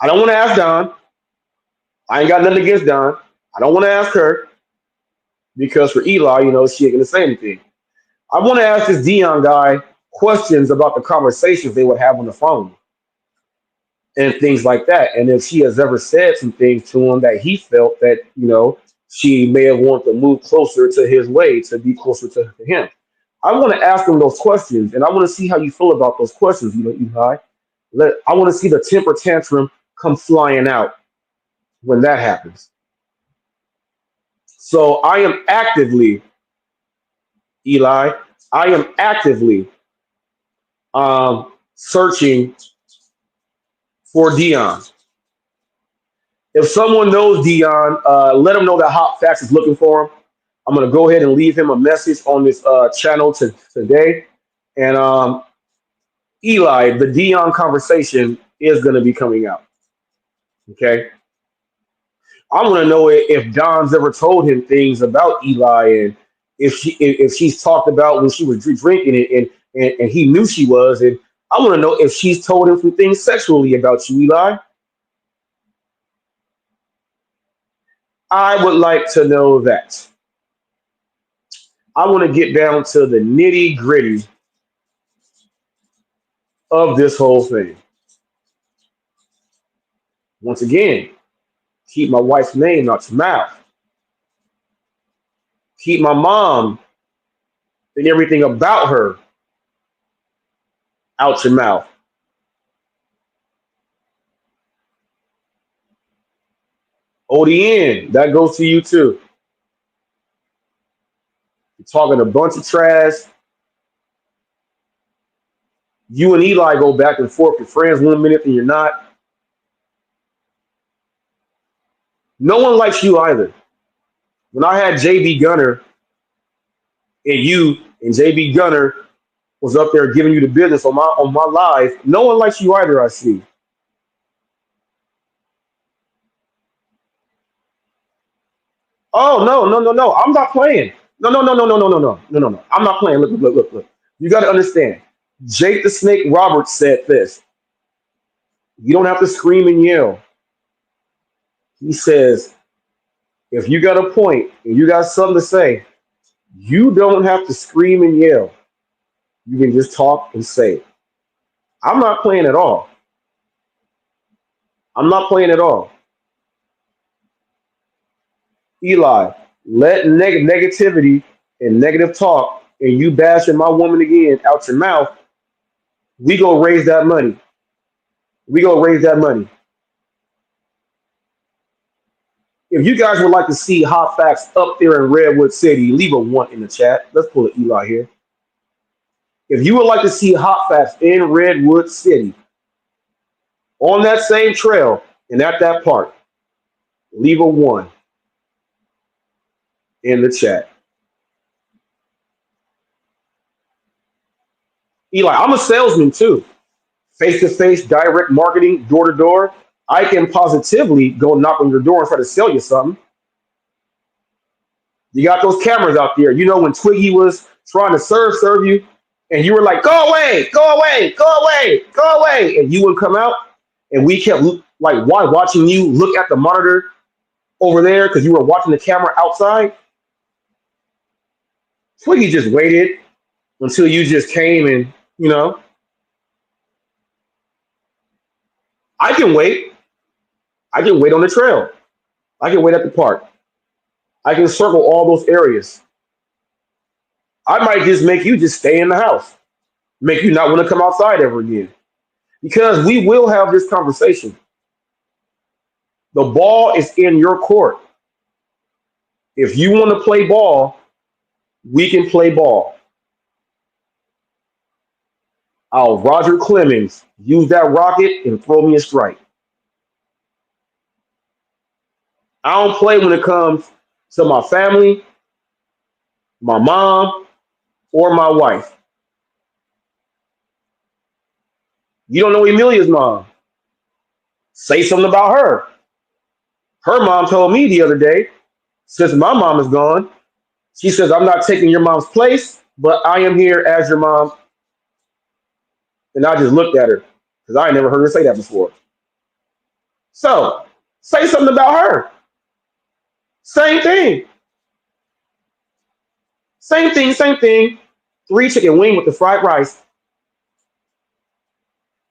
S2: don't want to ask Don. I ain't got nothing against Don. I don't want to ask her because for Eli, she ain't gonna say anything. I want to ask this Dion guy questions about the conversations they would have on the phone and things like that. And if she has ever said some things to him that he felt that, she may have wanted to move closer to his way, to be closer to him. I want to ask him those questions, and I want to see how you feel about those questions, Eli. I want to see the temper tantrum come flying out when that happens. So I am actively, Eli, I am actively searching for Dion. If someone knows Dion, let them know that Hot Facts is looking for him. I'm gonna go ahead and leave him a message on this channel today. And Eli, the Dion conversation is gonna be coming out. Okay. I want to know if Don's ever told him things about Eli, and if she's talked about when she was drinking it, and he knew she was, and I want to know if she's told him some things sexually about you, Eli. I would like to know that. I want to get down to the nitty gritty of this whole thing. Once again, keep my wife's name out your mouth. Keep my mom and everything about her out your mouth. ODN, that goes to you too. You're talking a bunch of trash. You and Eli go back and forth. You're friends 1 minute and you're not. No one likes you either. When I had JB Gunner and you and JB Gunner was up there giving you the business on my live, no one likes you either, I see. Oh no. I'm not playing. No. I'm not playing. Look. You gotta understand. Jake the Snake Roberts said this. You don't have to scream and yell. He says, if you got a point and you got something to say, you don't have to scream and yell. You can just talk and say it. I'm not playing at all. I'm not playing at all. Eli, let negativity and negative talk and you bashing my woman again out your mouth, we go raise that money. We go raise that money. If you guys would like to see Hot Facts up there in Redwood City, leave a 1 in the chat. Let's pull it, Eli here. If you would like to see Hot Facts in Redwood City, on that same trail and at that park, leave a 1 in the chat. Eli, I'm a salesman too. Face-to-face, direct marketing, door-to-door. I can positively go knock on your door and try to sell you something. You got those cameras out there. You know when Twiggy was trying to serve you, and you were like, go away, and you would come out, and we kept like watching you look at the monitor over there because you were watching the camera outside. Twiggy just waited until you just came and, I can wait. I can wait on the trail. I can wait at the park. I can circle all those areas. I might just make you just stay in the house, make you not want to come outside ever again. Because we will have this conversation. The ball is in your court. If you want to play ball, we can play ball. I'll Roger Clemens use that rocket and throw me a strike. I don't play when it comes to my family, my mom, or my wife. You don't know Emilia's mom. Say something about her. Her mom told me the other day Since my mom is gone, she says, I'm not taking your mom's place, but I am here as your mom. And I just looked at her because I ain't never heard her say that before. So say something about her. Same thing. Same thing, same thing. 3 chicken wing with the fried rice.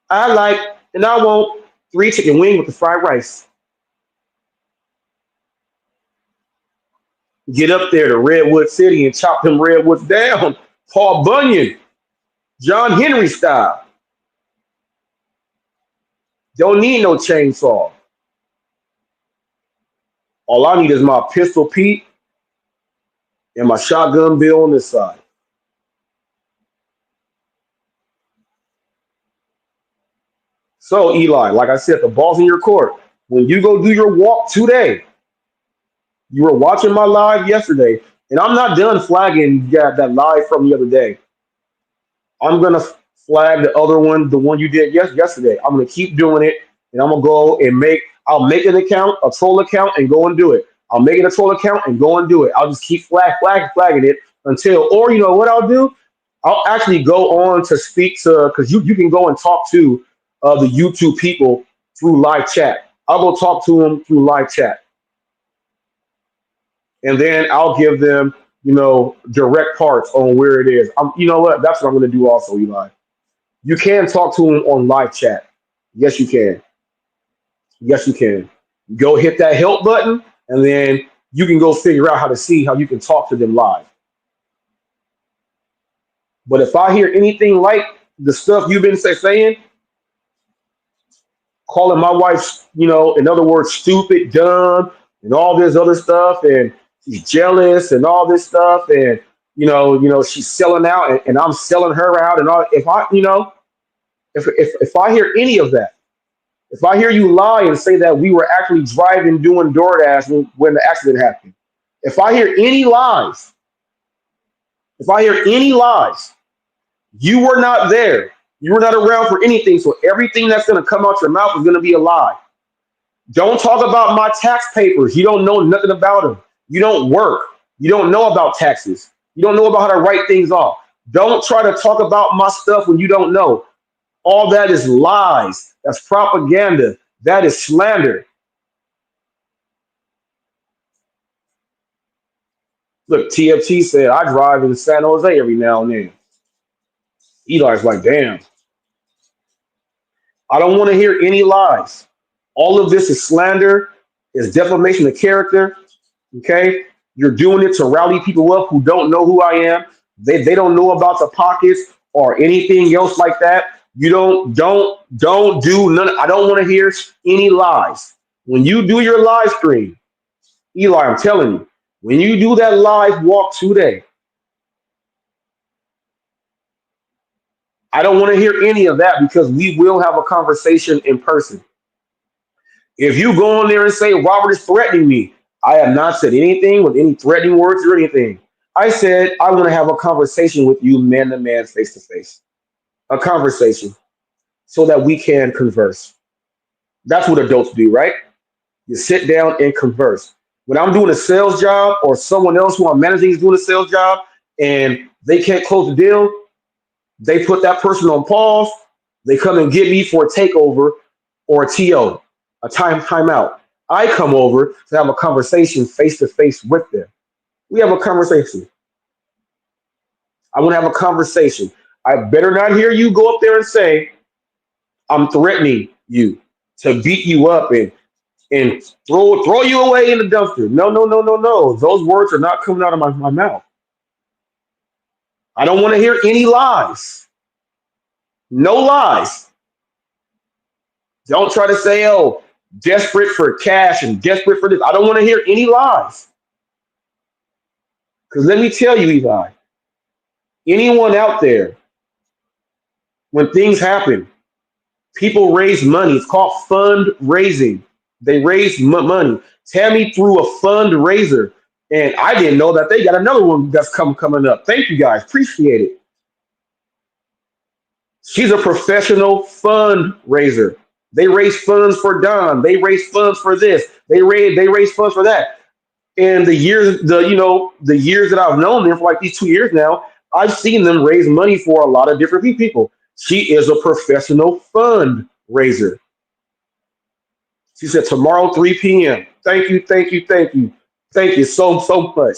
S2: I like, and I want 3 chicken wing with the fried rice. Get up there to Redwood City and chop them redwoods down. Paul Bunyan, John Henry style. Don't need no chainsaw. All I need is my pistol Pete and my shotgun Bill on this side. So, Eli, like I said, the ball's in your court. When you go do your walk today, you were watching my live yesterday, and I'm not done flagging that live from the other day. I'm gonna flag the other one, the one you did yesterday. I'm gonna keep doing it, and I'm gonna go and I'll make an account, a troll account, and go and do it. I'll make it a troll account and go and do it. I'll just keep flagging it until, or you know what I'll do? I'll actually go on to speak to, because you can go and talk to the YouTube people through live chat. I'll go talk to them through live chat, and then I'll give them, direct parts on where it is. You know what? That's what I'm going to do also, Eli. You can talk to them on live chat. Yes, you can. Yes, you can. Go hit that help button, and then you can go figure out how to see how you can talk to them live. But if I hear anything like the stuff you've been saying, calling my wife, in other words, stupid, dumb, and all this other stuff, and she's jealous and all this stuff, and she's selling out, and I'm selling her out, and all. If I hear any of that, if I hear you lie and say that we were actually driving doing DoorDash when the accident happened, if I hear any lies, you were not there. You were not around for anything. So everything that's going to come out your mouth is going to be a lie. Don't talk about my tax papers. You don't know nothing about them. You don't work. You don't know about taxes. You don't know about how to write things off. Don't try to talk about my stuff when you don't know. All that is lies. That's propaganda. That is slander. Look, TFT said, I drive in San Jose every now and then. Eli's like, damn. I don't want to hear any lies. All of this is slander, is defamation of character. Okay? You're doing it to rally people up who don't know who I am. They don't know about the pockets or anything else like that. You don't do none. I don't want to hear any lies. When you do your live stream, Eli, I'm telling you, when you do that live walk today, I don't want to hear any of that because we will have a conversation in person. If you go on there and say Robert is threatening me, I have not said anything with any threatening words or anything. I said I want to have a conversation with you, man to man, face to face. A conversation so that we can converse. That's what adults do, right? You sit down and converse. When I'm doing a sales job or someone else who I'm managing is doing a sales job and they can't close the deal, they put that person on pause. They come and get me for a takeover or a TO, a timeout. I come over to have a conversation face to face with them. We have a conversation. I want to have a conversation. I better not hear you go up there and say, I'm threatening you to beat you up and throw you away in the dumpster. No. Those words are not coming out of my mouth. I don't want to hear any lies. No lies. Don't try to say, oh, desperate for cash and desperate for this. I don't want to hear any lies. Because let me tell you, Eli, anyone out there, when things happen, people raise money. It's called fundraising. They raise money. Tammy threw a fundraiser, and I didn't know that they got another one that's coming up. Thank you guys. Appreciate it. She's a professional fundraiser. They raise funds for Don. They raise funds for this. They raise funds for that. And the years that I've known them for like these 2 years now, I've seen them raise money for a lot of different people. She is a professional fundraiser. She said tomorrow 3 p.m. Thank you, thank you, thank you, thank you so much.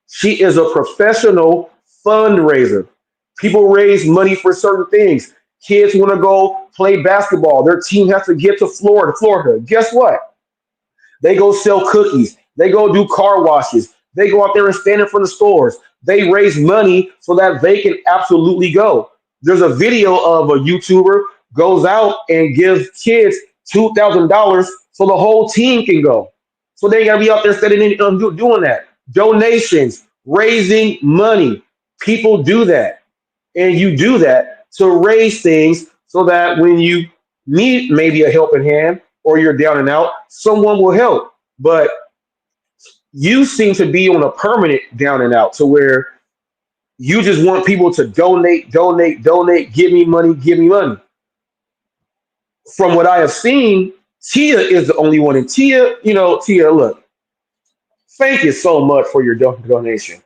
S2: She is a professional fundraiser. People raise money for certain things. Kids want to go play basketball. Their team has to get to Florida. Guess what? They go sell cookies. They go do car washes. They go out there and stand in front of stores. They raise money so that they can absolutely go. There's a video of a YouTuber goes out and gives kids $2,000 so the whole team can go. So they gotta be out there standing in doing that. Donations, raising money. People do that, and you do that to raise things so that when you need maybe a helping hand or you're down and out, someone will help. But you seem to be on a permanent down and out to where you just want people to donate, give me money, give me money. From what I have seen, Tia is the only one. And Tia, Tia, look, thank you so much for your donation.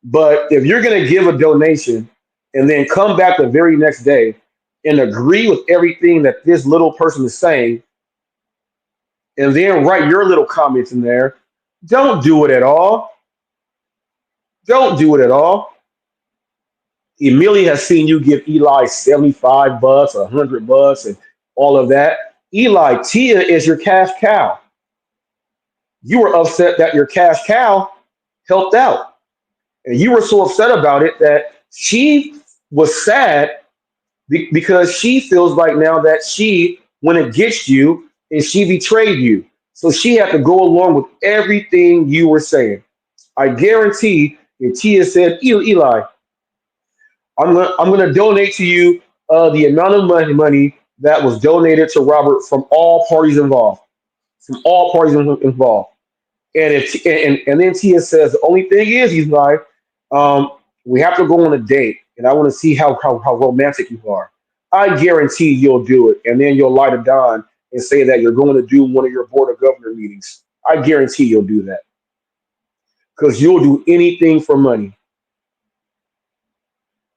S2: But if you're going to give a donation and then come back the very next day and agree with everything that this little person is saying, and then write your little comments in there, don't do it at all. Don't do it at all. Emilia has seen you give Eli $75, $100, and all of that. Eli, Tia is your cash cow. You were upset that your cash cow helped out. And you were so upset about it that she was sad because she feels like now that she went against you and she betrayed you. So she had to go along with everything you were saying. I guarantee if Tia said, Eli, I'm gonna donate to you the amount of money that was donated to Robert from all parties involved. From all parties involved. And if and then Tia says the only thing is, he's like, we have to go on a date, and I want to see how romantic you are. I guarantee you'll do it, and then you'll light a dawn and say that you're going to do one of your board of governor meetings. I guarantee you'll do that because you'll do anything for money.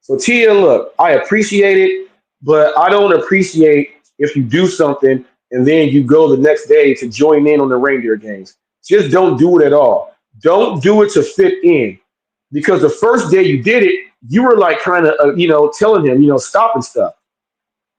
S2: So Tia, look, I appreciate it, but I don't appreciate if you do something and then you go the next day to join in on the reindeer games. Just don't do it at all. Don't do it to fit in, because the first day you did it, you were like kind of, telling him, stop and stuff.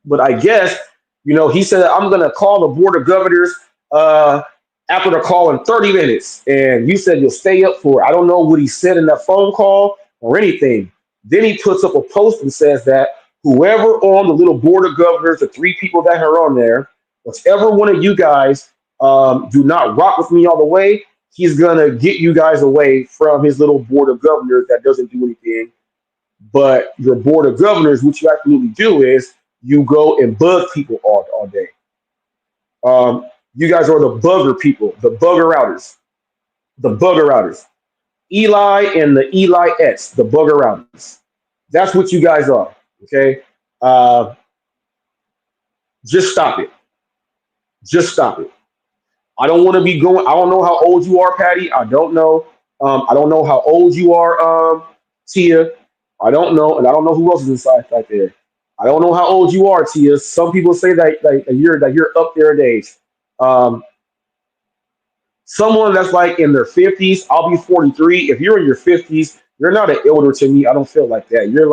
S2: But I guess, he said, I'm going to call the board of governors after the call in 30 minutes. And you said you'll stay up for it. I don't know what he said in that phone call or anything. Then he puts up a post and says that whoever on the little board of governors, the 3 people that are on there, whichever one of you guys do not rock with me all the way, he's going to get you guys away from his little board of governors that doesn't do anything. But your board of governors, what you absolutely do is you go and bug people all day. You guys are the bugger people, the bugger outers, the bugger outers. Eli and the Eli-ettes, the bugger outers. That's what you guys are, okay? Just stop it. Just stop it. I don't want to be going. I don't know how old you are, Patty. I don't know. I don't know how old you are, Tia. I don't know, and I don't know who else is inside right there. I don't know how old you are, Tia. Some people say that you're up there in age. Someone that's like in their 50s, I'll be 43. If you're in your 50s, you're not an elder to me. I don't feel like that. You're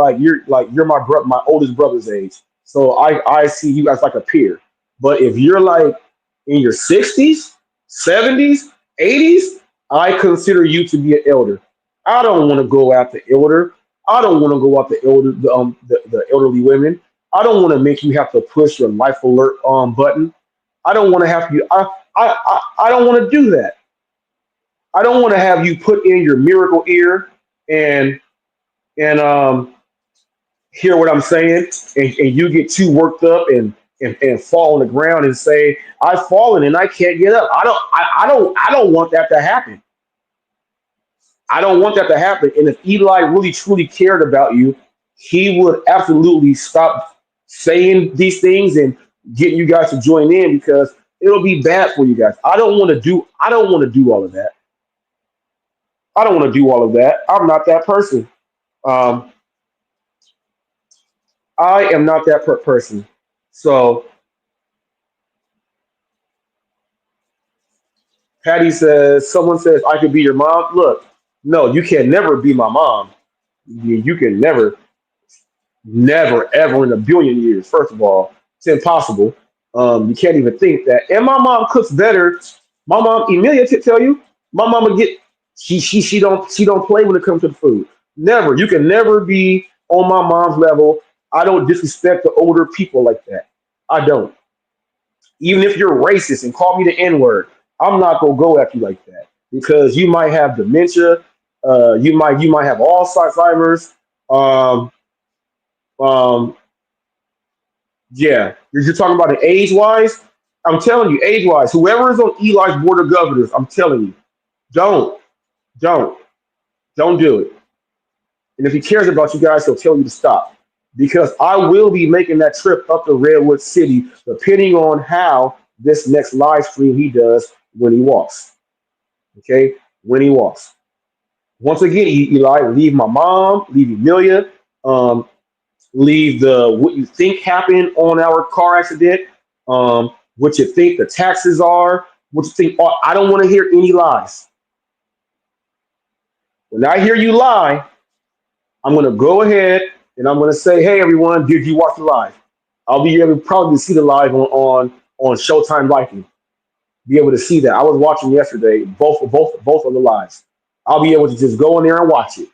S2: my brother, my oldest brother's age. So I see you as like a peer. But if you're like in your 60s, 70s, 80s, I consider you to be an elder. I don't want to go after elder. I don't want to go after the elderly women. I don't want to make you have to push your life alert button. I don't want to have you. I don't want to do that. I don't want to have you put in your miracle ear and hear what I'm saying, and you get too worked up and fall on the ground and say, I've fallen and I can't get up. I don't want that to happen. I don't want that to happen. And if Eli really truly cared about you, he would absolutely stop saying these things and getting you guys to join in, because it'll be bad for you guys. I don't want to do all of that. I don't want to do all of that. I'm not that person. Um, I am not that person. So Patty says, someone says I could be your mom. Look, no, you can never be my mom. You can never, ever in a billion years. First of all, it's impossible. You can't even think that. And my mom cooks better. My mom, Emilia, to tell you, my mama get she don't play when it comes to the food. Never. You can never be on my mom's level. I don't disrespect the older people like that. I don't. Even if you're racist and call me the N word, I'm not gonna go at you like that because you might have dementia. You might have Alzheimer's. Um, um, Yeah, you're talking about it age wise. I'm telling you, age wise, whoever is on Eli's board of governors, I'm telling you, don't, don't, don't do it. And if he cares about you guys, he'll tell you to stop. Because I will be making that trip up to Redwood City, depending on how this next live stream he does when he walks. Okay, when he walks. Once again, Eli, leave my mom, leave Emilia. Um, leave the what you think happened on our car accident, what you think the taxes are, what you think. Oh, I don't want to hear any lies. When I hear you lie, I'm going to go ahead and I'm going to say, "Hey, everyone, did you watch the live?" I'll be able to probably see the live on Showtime Viking. Be able to see that. I was watching yesterday, both of the lives. I'll be able to just go in there and watch it,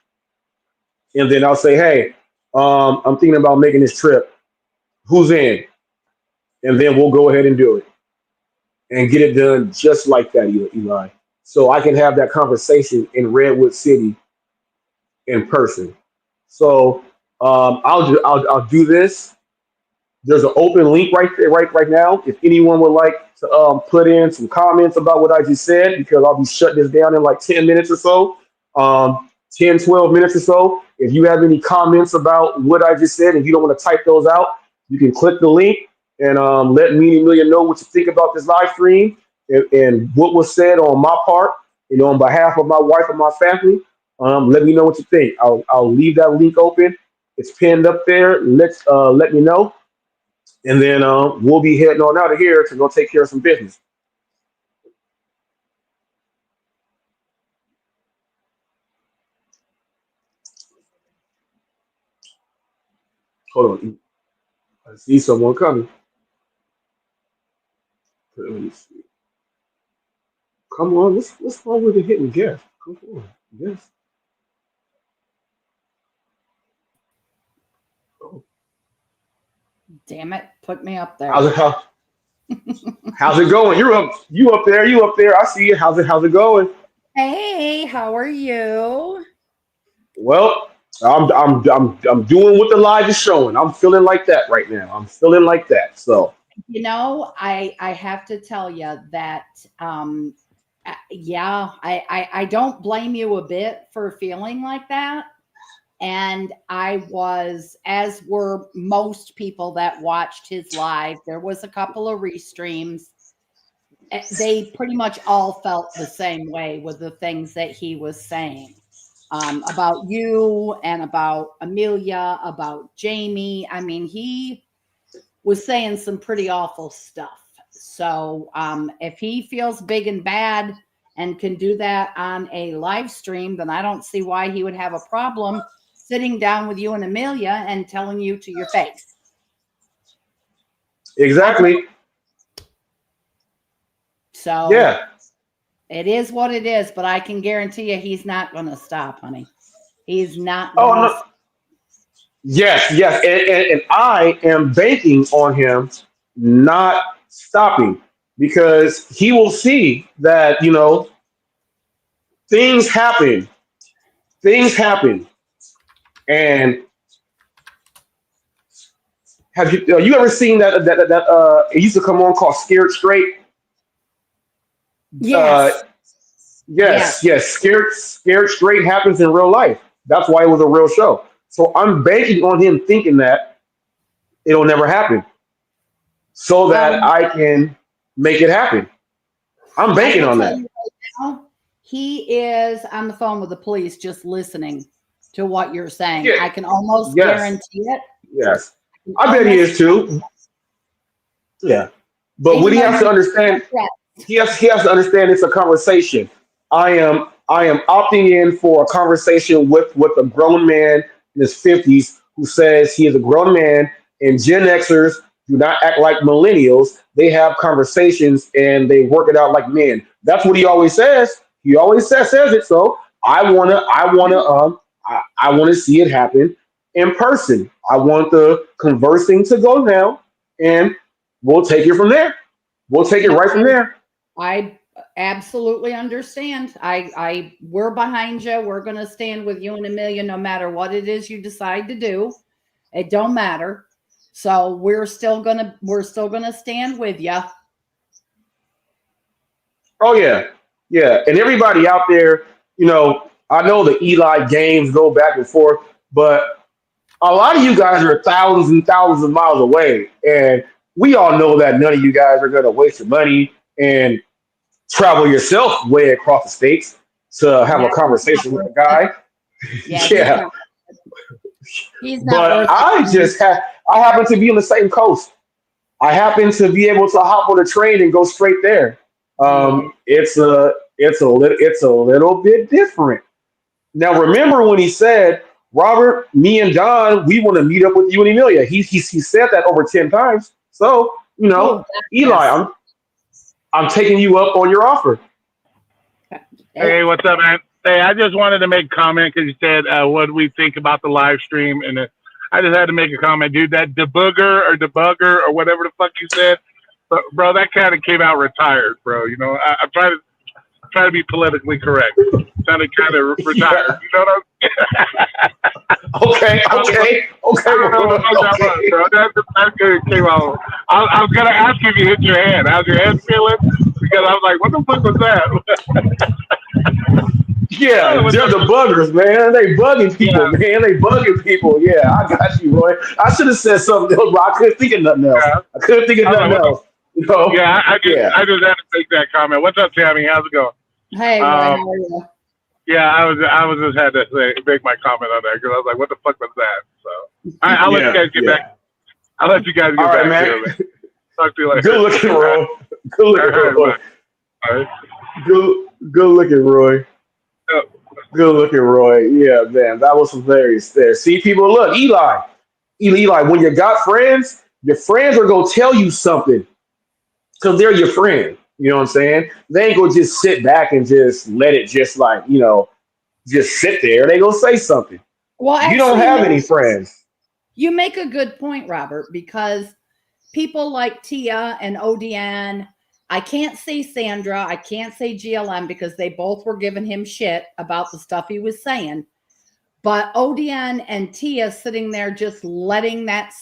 S2: and then I'll say, "Hey, I'm thinking about making this trip. Who's in?" And then we'll go ahead and do it and get it done just like that, Eli. So I can have that conversation in Redwood City in person. So I'll do this. There's an open link right there, right now. If anyone would like to put in some comments about what I just said, because I'll be shutting this down in like 10 minutes or so, 10, 12 minutes or so. If you have any comments about what I just said and you don't want to type those out, you can click the link and let me and Amelia know what you think about this live stream and what was said on my part, on behalf of my wife and my family. Let me know what you think. I'll leave that link open. It's pinned up there. Let me know. And then we'll be heading on out of here to go take care of some business. Hold on. I see someone coming. Let me see. Come on, let's wrong with the hitting guess. Come on. Yes. Oh.
S6: Damn it, put me up
S2: How's
S6: there.
S2: it how's it going? You up there. I see you. How's it going?
S6: Hey, how are you?
S2: Well, I'm doing what the live is showing. I'm feeling like that right now. I'm feeling like that. So
S6: I have to tell you that yeah, I don't blame you a bit for feeling like that. And I was, as were most people that watched his live, there was a couple of restreams. They pretty much all felt the same way with the things that he was saying about you and about Amelia, about Jamie. I mean, he was saying some pretty awful stuff. So if he feels big and bad and can do that on a live stream, then I don't see why he would have a problem sitting down with you and Amelia and telling you to your face.
S2: exactly.
S6: So
S2: Yeah.
S6: it is what it is, but I can guarantee you he's not going to stop, honey. He's not
S2: Oh
S6: going to.
S2: no. Yes. And I am banking on him not stopping because he will see that, things happen. Things happen. And have you ever seen that it used to come on called Scared Straight? Uh,
S6: Yes.
S2: yes,
S6: Yes.
S2: yes. Scared Straight happens in real life. That's why it was a real show. So I'm banking on him thinking that it'll never happen, so
S6: Well,
S2: that I can make it happen. I'm
S6: I
S2: banking
S6: will
S2: on
S6: tell
S2: that.
S6: you right now, he is on the phone with the police just listening to what you're saying.
S2: Yeah.
S6: I can almost
S2: Yes.
S6: guarantee it.
S2: Yes. I bet he is too. Yeah. But what
S6: Even
S2: he
S6: though
S2: has to
S6: you
S2: understand, he has to understand it's a conversation. I am opting in for a conversation with a grown man in his 50s who says he is a grown man, and Gen Xers do not act like millennials. They have conversations and they work it out like men. That's what he always says. He always says it. So I wanna see it happen in person. I want the conversing to go down, and we'll take it from there. We'll take it
S6: Yep,
S2: right from there.
S6: I absolutely understand. We're behind you. We're going to stand with you and Amelia no matter what it is you decide to do. It don't matter. So we're still gonna stand with you.
S2: Oh yeah, yeah. And everybody out there, I know the Eli games go back and forth, but a lot of you guys are thousands and thousands of miles away, and we all know that none of you guys are going to waste your money and travel yourself way across the states to have
S6: Yeah,
S2: a conversation with a guy.
S6: yeah,
S2: Yeah,
S6: he's not
S2: but
S6: worth it.
S2: I happen to be on the same coast. I happen to be able to hop on a train and go straight there.
S6: Yeah.
S2: It's a little bit different. Now remember when he said, Robert, me and Don, we want to meet up with you and Emilia. He said that over 10 times. So,
S6: Oh,
S2: Eli,
S6: yes.
S3: I'm taking you up on your offer.
S7: Hey, what's up, man? Hey, I just wanted to make a comment because you said what do we think about the live stream, and I just had to make a comment, dude. That debugger or whatever the fuck you said, but bro, that kind of came out retired, bro. You know, I'm trying to be politically correct. Sounded kind of retired.
S2: Yeah.
S7: You know what
S2: Okay, okay,
S7: I
S2: okay,
S7: don't know what the fuck that was,
S2: okay.
S7: bro. That came out. I was gonna ask you if you hit your hand. How's your hand feeling? Because I was like, what the fuck was that?
S2: Yeah,
S7: What's
S2: they're
S7: up?
S2: the buggers, man. They bugging people,
S7: Yeah,
S2: man. They bugging people. Yeah, I got you, Roy. I should have said something else, but I couldn't think of nothing else.
S7: yeah.
S2: I couldn't think of
S7: I was like,
S2: nothing
S7: what the
S2: else. You know?
S7: Yeah,
S2: Yeah.
S7: I just had to make that comment. What's up, Tammy? How's it going?
S6: Hey, Roy,
S7: Um,
S6: how are you?
S7: yeah, I was just had to make my comment on that because I was like, what the fuck was that? So I'll let you
S2: Yeah,
S7: guys get back.
S2: yeah.
S7: I'll let you guys
S2: All
S7: get
S2: right,
S7: back to
S2: man.
S7: it, man. Talk to you
S2: Good
S7: later.
S2: looking, Roy. Good
S7: All
S2: looking,
S7: right,
S2: Roy.
S7: bye. All right.
S2: Good looking, Roy.
S7: Oh,
S2: Good looking, Roy. Yeah, man, that was hilarious there. See, people, look, Eli, when you got friends, your friends are gonna tell you something because they're your friend. You know what I'm saying? They ain't gonna just sit back and just let it just just sit there. They gonna say something.
S6: Well,
S2: You don't
S6: actually,
S2: have
S6: no,
S2: any friends.
S6: you make a good point, Robert, because people like Tia and ODN, I can't say Sandra, I can't say GLM because they both were giving him shit about the stuff he was saying. But ODN and Tia sitting there just letting that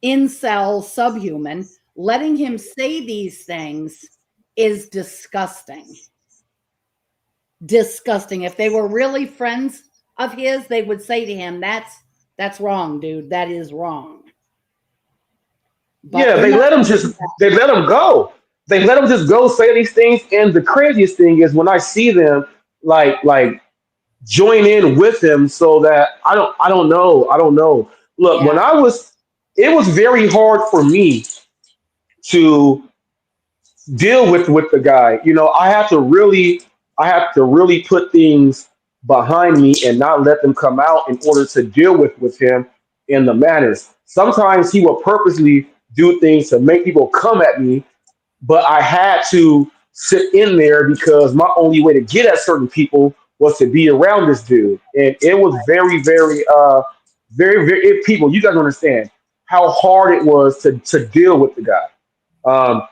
S6: incel subhuman, letting him say these things is disgusting. Disgusting. If they were really friends of his, they would say to him, that's wrong, dude. That is wrong. But
S2: Yeah,
S6: they're
S2: they
S6: not
S2: let him
S6: doing
S2: just
S6: that.
S2: they let him go. They let him just go say these things. And the craziest thing is when I see them like join in with him so that I don't know. Look,
S6: Yeah.
S2: it was very hard for me to deal with the guy. I have to really put things behind me and not let them come out in order to deal with him in the manners. Sometimes he will purposely do things to make people come at me, but I had to sit in there because my only way to get at certain people was to be around this dude. And it was very, very, people, you guys understand how hard it was to deal with the guy. Um,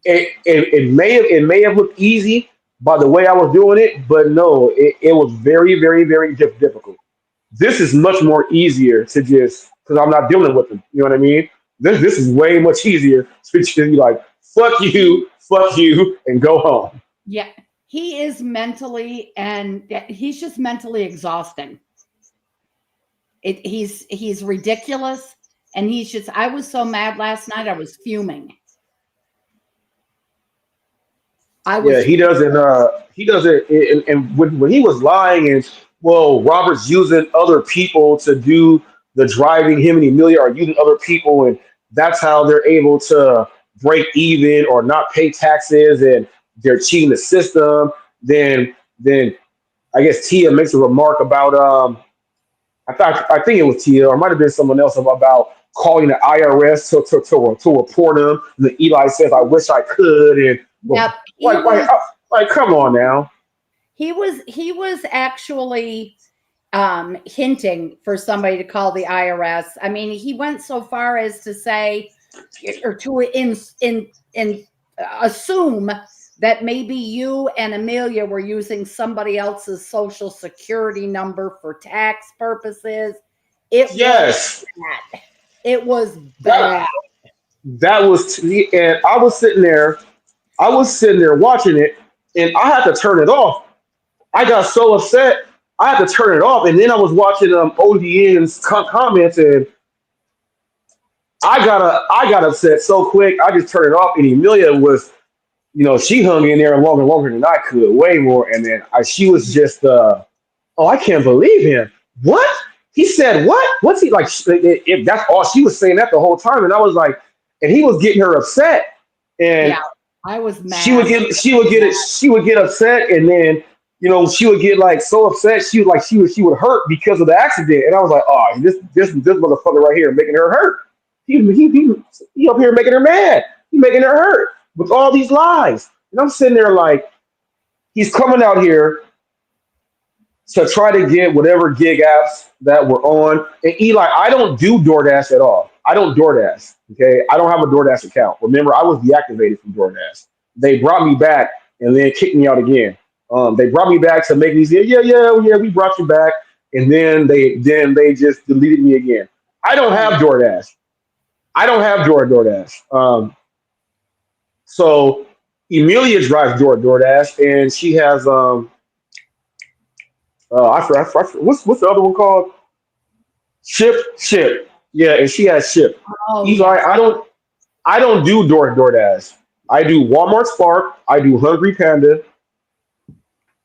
S2: it may have looked easy by the way I was doing it, but no, it was very, very, very difficult. This is much more easier to just because I'm not dealing with them. You know what I mean? This is way much easier to just be like, fuck you, and go home.
S6: Yeah. He is mentally and he's just mentally exhausting. He's ridiculous and he's just I was so mad last night I was fuming. I
S2: Yeah,
S6: was
S2: he doesn't. He doesn't. And when he was lying, and Robert's using other people to do the driving. Him and Emilia are using other people, and that's how they're able to break even or not pay taxes, and they're cheating the system. Then I guess Tia makes a remark about I think it was Tia, or it might have been someone else about calling the IRS to report him. And then Eli says, "I wish I could," and well,
S6: yep. He was
S2: like, come on now.
S6: he was actually hinting for somebody to call the IRS. I mean, he went so far as to say or to assume that maybe you and Amelia were using somebody else's social security number for tax purposes. It
S2: Yes,
S6: was bad. It was
S2: that
S6: bad.
S2: that was, and I was sitting there watching it, and I had to turn it off. I got so upset, I had to turn it off, and then I was watching ODN's comments, and I got upset so quick. I just turned it off, and Emilia was, she hung in there longer than I could, way more. And then she was just, oh, I can't believe him. What? He said what? What's he like? If that's all she was saying that the whole time, and I was like, and he was getting her upset, and
S6: Yeah, I was mad.
S2: she would get upset, and then she would get like so upset she would hurt because of the accident, and I was like, oh, this motherfucker right here making her hurt. He up here making her mad. He making her hurt with all these lies, and I'm sitting there like, he's coming out here to try to get whatever gig apps that we're on. And Eli, I don't do DoorDash at all. I don't DoorDash. Okay, I don't have a DoorDash account. Remember, I was deactivated from DoorDash. They brought me back and then kicked me out again. They brought me back to make me say, yeah, we brought you back, and then they just deleted me again. I don't have DoorDash. I don't have DoorDash. So Emilia drives DoorDash, and she has I forgot what's the other one called? Ship. Yeah, and she has Ship.
S6: Oh,
S2: Eli,
S6: yeah.
S2: I don't do DoorDash. I do Walmart Spark. I do Hungry Panda,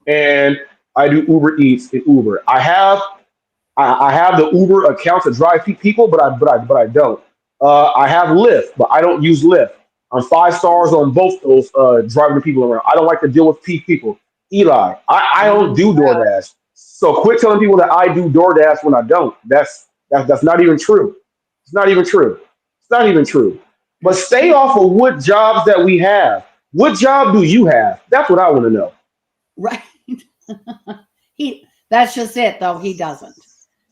S2: and I do Uber Eats and Uber. I have the Uber account to drive people, but I don't. I have Lyft, but I don't use Lyft. I'm 5 stars on both those driving the people around. I don't like to deal with people. Eli, I don't do DoorDash. So quit telling people that I do DoorDash when I don't. That's not even true. It's not even true. It's not even true. But stay off of what jobs that we have. What job do you have? That's what I want to know.
S6: Right. That's just it, though. He doesn't.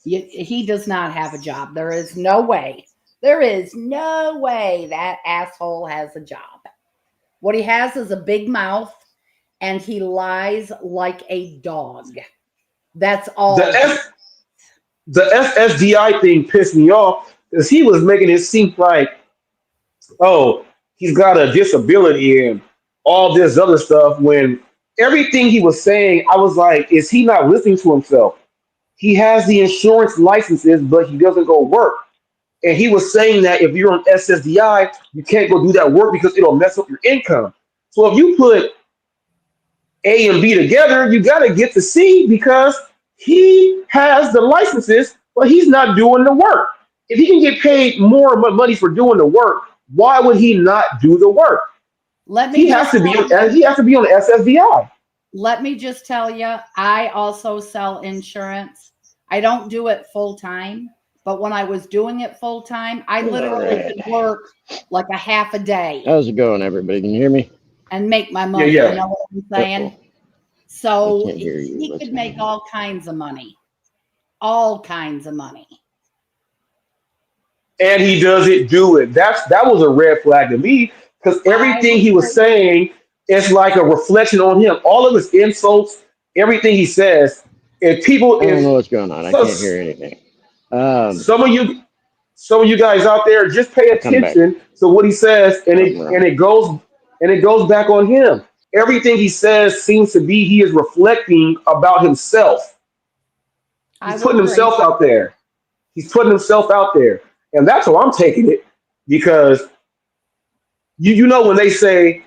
S6: He does not have a job. There is no way. There is no way that asshole has a job. What he has is a big mouth, and he lies like a dog. That's all.
S2: The FSDI thing pissed me off because he was making it seem like, oh, he's got a disability and all this other stuff. When everything he was saying, I was like, is he not listening to himself? He has the insurance licenses, but he doesn't go work. And he was saying that if you're on SSDI, you can't go do that work because it'll mess up your income. So if you put A and B together, you got to get to C because he has the licenses, but he's not doing the work. If he can get paid more money for doing the work, why would he not do the work? He has to be on the SSDI.
S6: Let me just tell you, I also sell insurance. I don't do it full time, but when I was doing it full time, I literally could work like a half a day.
S8: How's it going, everybody? Can you hear me?
S6: And make my money.
S2: Yeah.
S6: You know what I'm saying? Cool. So
S8: he
S6: could make all kinds of money. All kinds of money.
S2: And he doesn't do it. That was a red flag to me because everything he was saying is like a reflection on him. All of his insults, everything he says, and people.
S8: I don't know what's going on. I can't hear anything.
S2: Some of you guys out there, just pay attention to what he says, and it goes back on him. Everything he says seems to be he is reflecting about himself. He's putting himself out there. He's putting himself out there. And that's how I'm taking it, because you know when they say,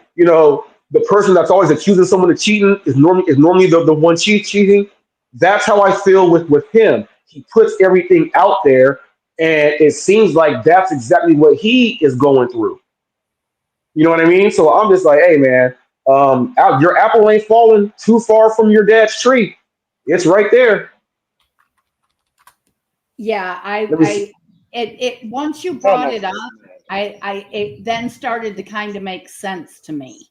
S2: the person that's always accusing someone of cheating is normally the one cheating. That's how I feel with him. He puts everything out there, and it seems like that's exactly what he is going through. You know what I mean? So I'm just like, hey man, your apple ain't falling too far from your dad's tree. It's right there.
S6: Yeah,
S2: Let me see.
S6: it once you
S8: Oh
S6: brought
S8: my
S6: it up, it then started to kind of make sense to me.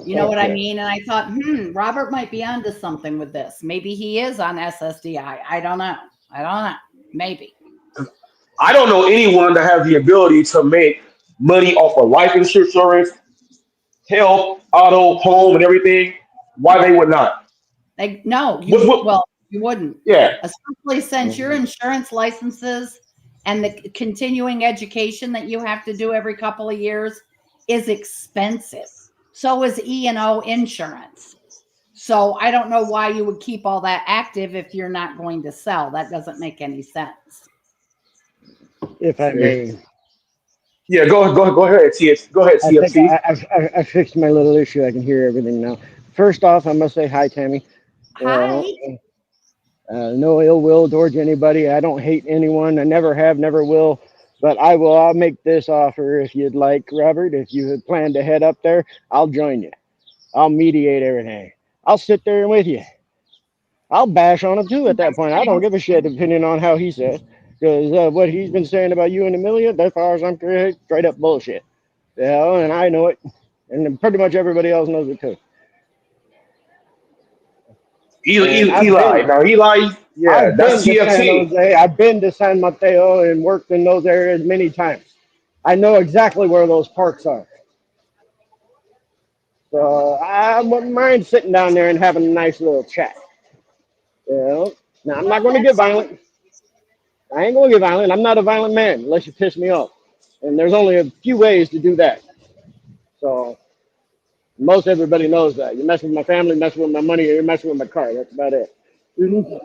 S6: You know what I
S8: Okay.
S6: mean? And I thought, Robert might be onto something with this. Maybe he is on SSDI. I don't know. I don't know. Maybe.
S2: I don't know anyone that has the ability to make money off of life insurance, health, auto, home, and everything. Why they would not?
S6: Like, no,
S2: What?
S6: you wouldn't.
S2: Yeah.
S6: Especially since your
S8: Mhm.
S6: insurance licenses and the continuing education that you have to do every couple of years is expensive. So is E&O insurance. So I don't know why you would keep all that active if you're not going to sell. That doesn't make any sense.
S8: If I may,
S2: Yeah. Go ahead, TFC. Go ahead,
S8: I think
S2: TFC.
S8: I fixed my little issue. I can hear everything now. First off, I must say hi, Tammy.
S6: Hi.
S8: No ill will towards anybody. I don't hate anyone. I never have, never will. But I'll make this offer if you'd like, Robert. If you had planned to head up there, I'll join you. I'll mediate everything. I'll sit there with you. I'll bash on him too at that point. I don't give a shit, depending on how he says. Because what he's been saying about you and Amelia, as far as I'm concerned, straight up bullshit. You know, and I know it. And pretty much everybody else knows it too. And
S2: Eli. Now Eli. Yeah,
S8: I've
S2: that's
S8: been to San
S2: TFT.
S8: Jose. I've been to San Mateo and worked in those areas many times. I know exactly where those parks are. So I wouldn't mind sitting down there and having a nice little chat. You know? Now I'm not
S6: Well,
S8: going to get
S6: that's
S8: violent. I ain't going to get violent. I'm not a violent man unless you piss me off. And there's only a few ways to do that. So most everybody knows that. You mess with my family, mess with my money, or you're messing with my car. That's about it. Mhm.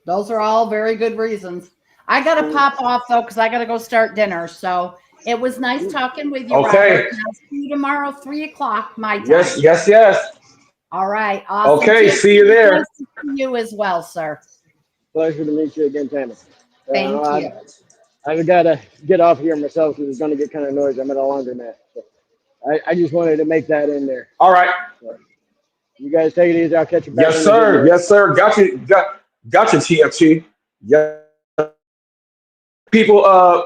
S6: those are all very good reasons. I got to pop off though because I got to go start dinner. So it was nice talking with you, Robert.
S2: Okay.
S6: And I'll see you tomorrow, 3 o'clock my
S2: Yes.
S6: time.
S2: Yes. Yes.
S6: All right, awesome.
S2: Okay. See you
S6: TFC, nice
S2: there.
S6: to see you as well, sir.
S8: Pleasure to meet you again, Tammy.
S6: Thank you.
S8: I've got to get off here myself because it's going to get kind of noisy. I'm at a laundromat. So I just wanted to make that in there.
S2: All right.
S8: So you guys take it easy. I'll catch you back
S2: Yes,
S8: on the good
S2: sir.
S8: Lord.
S2: Yes, sir. Got you, TFT. Yeah. People. Uh.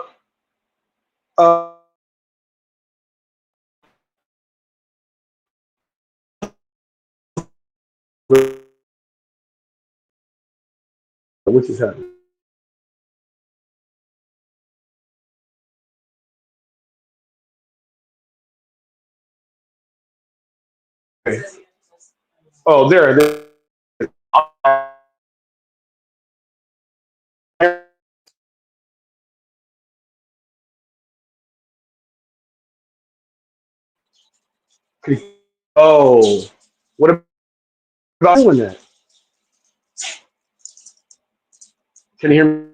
S2: Which is happening. Oh, there. Oh, what about doing that? Can you hear me?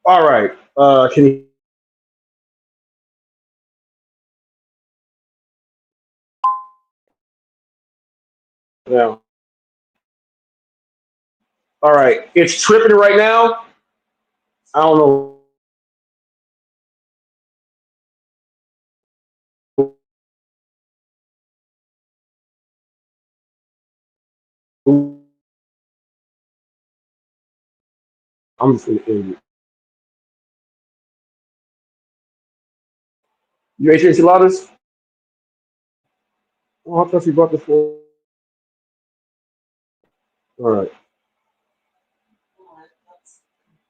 S2: All right. Can you now? All right. It's tripping right now. I don't know. I'm just gonna end it. You ate your enchiladas? Oh, I thought you brought the four. All right.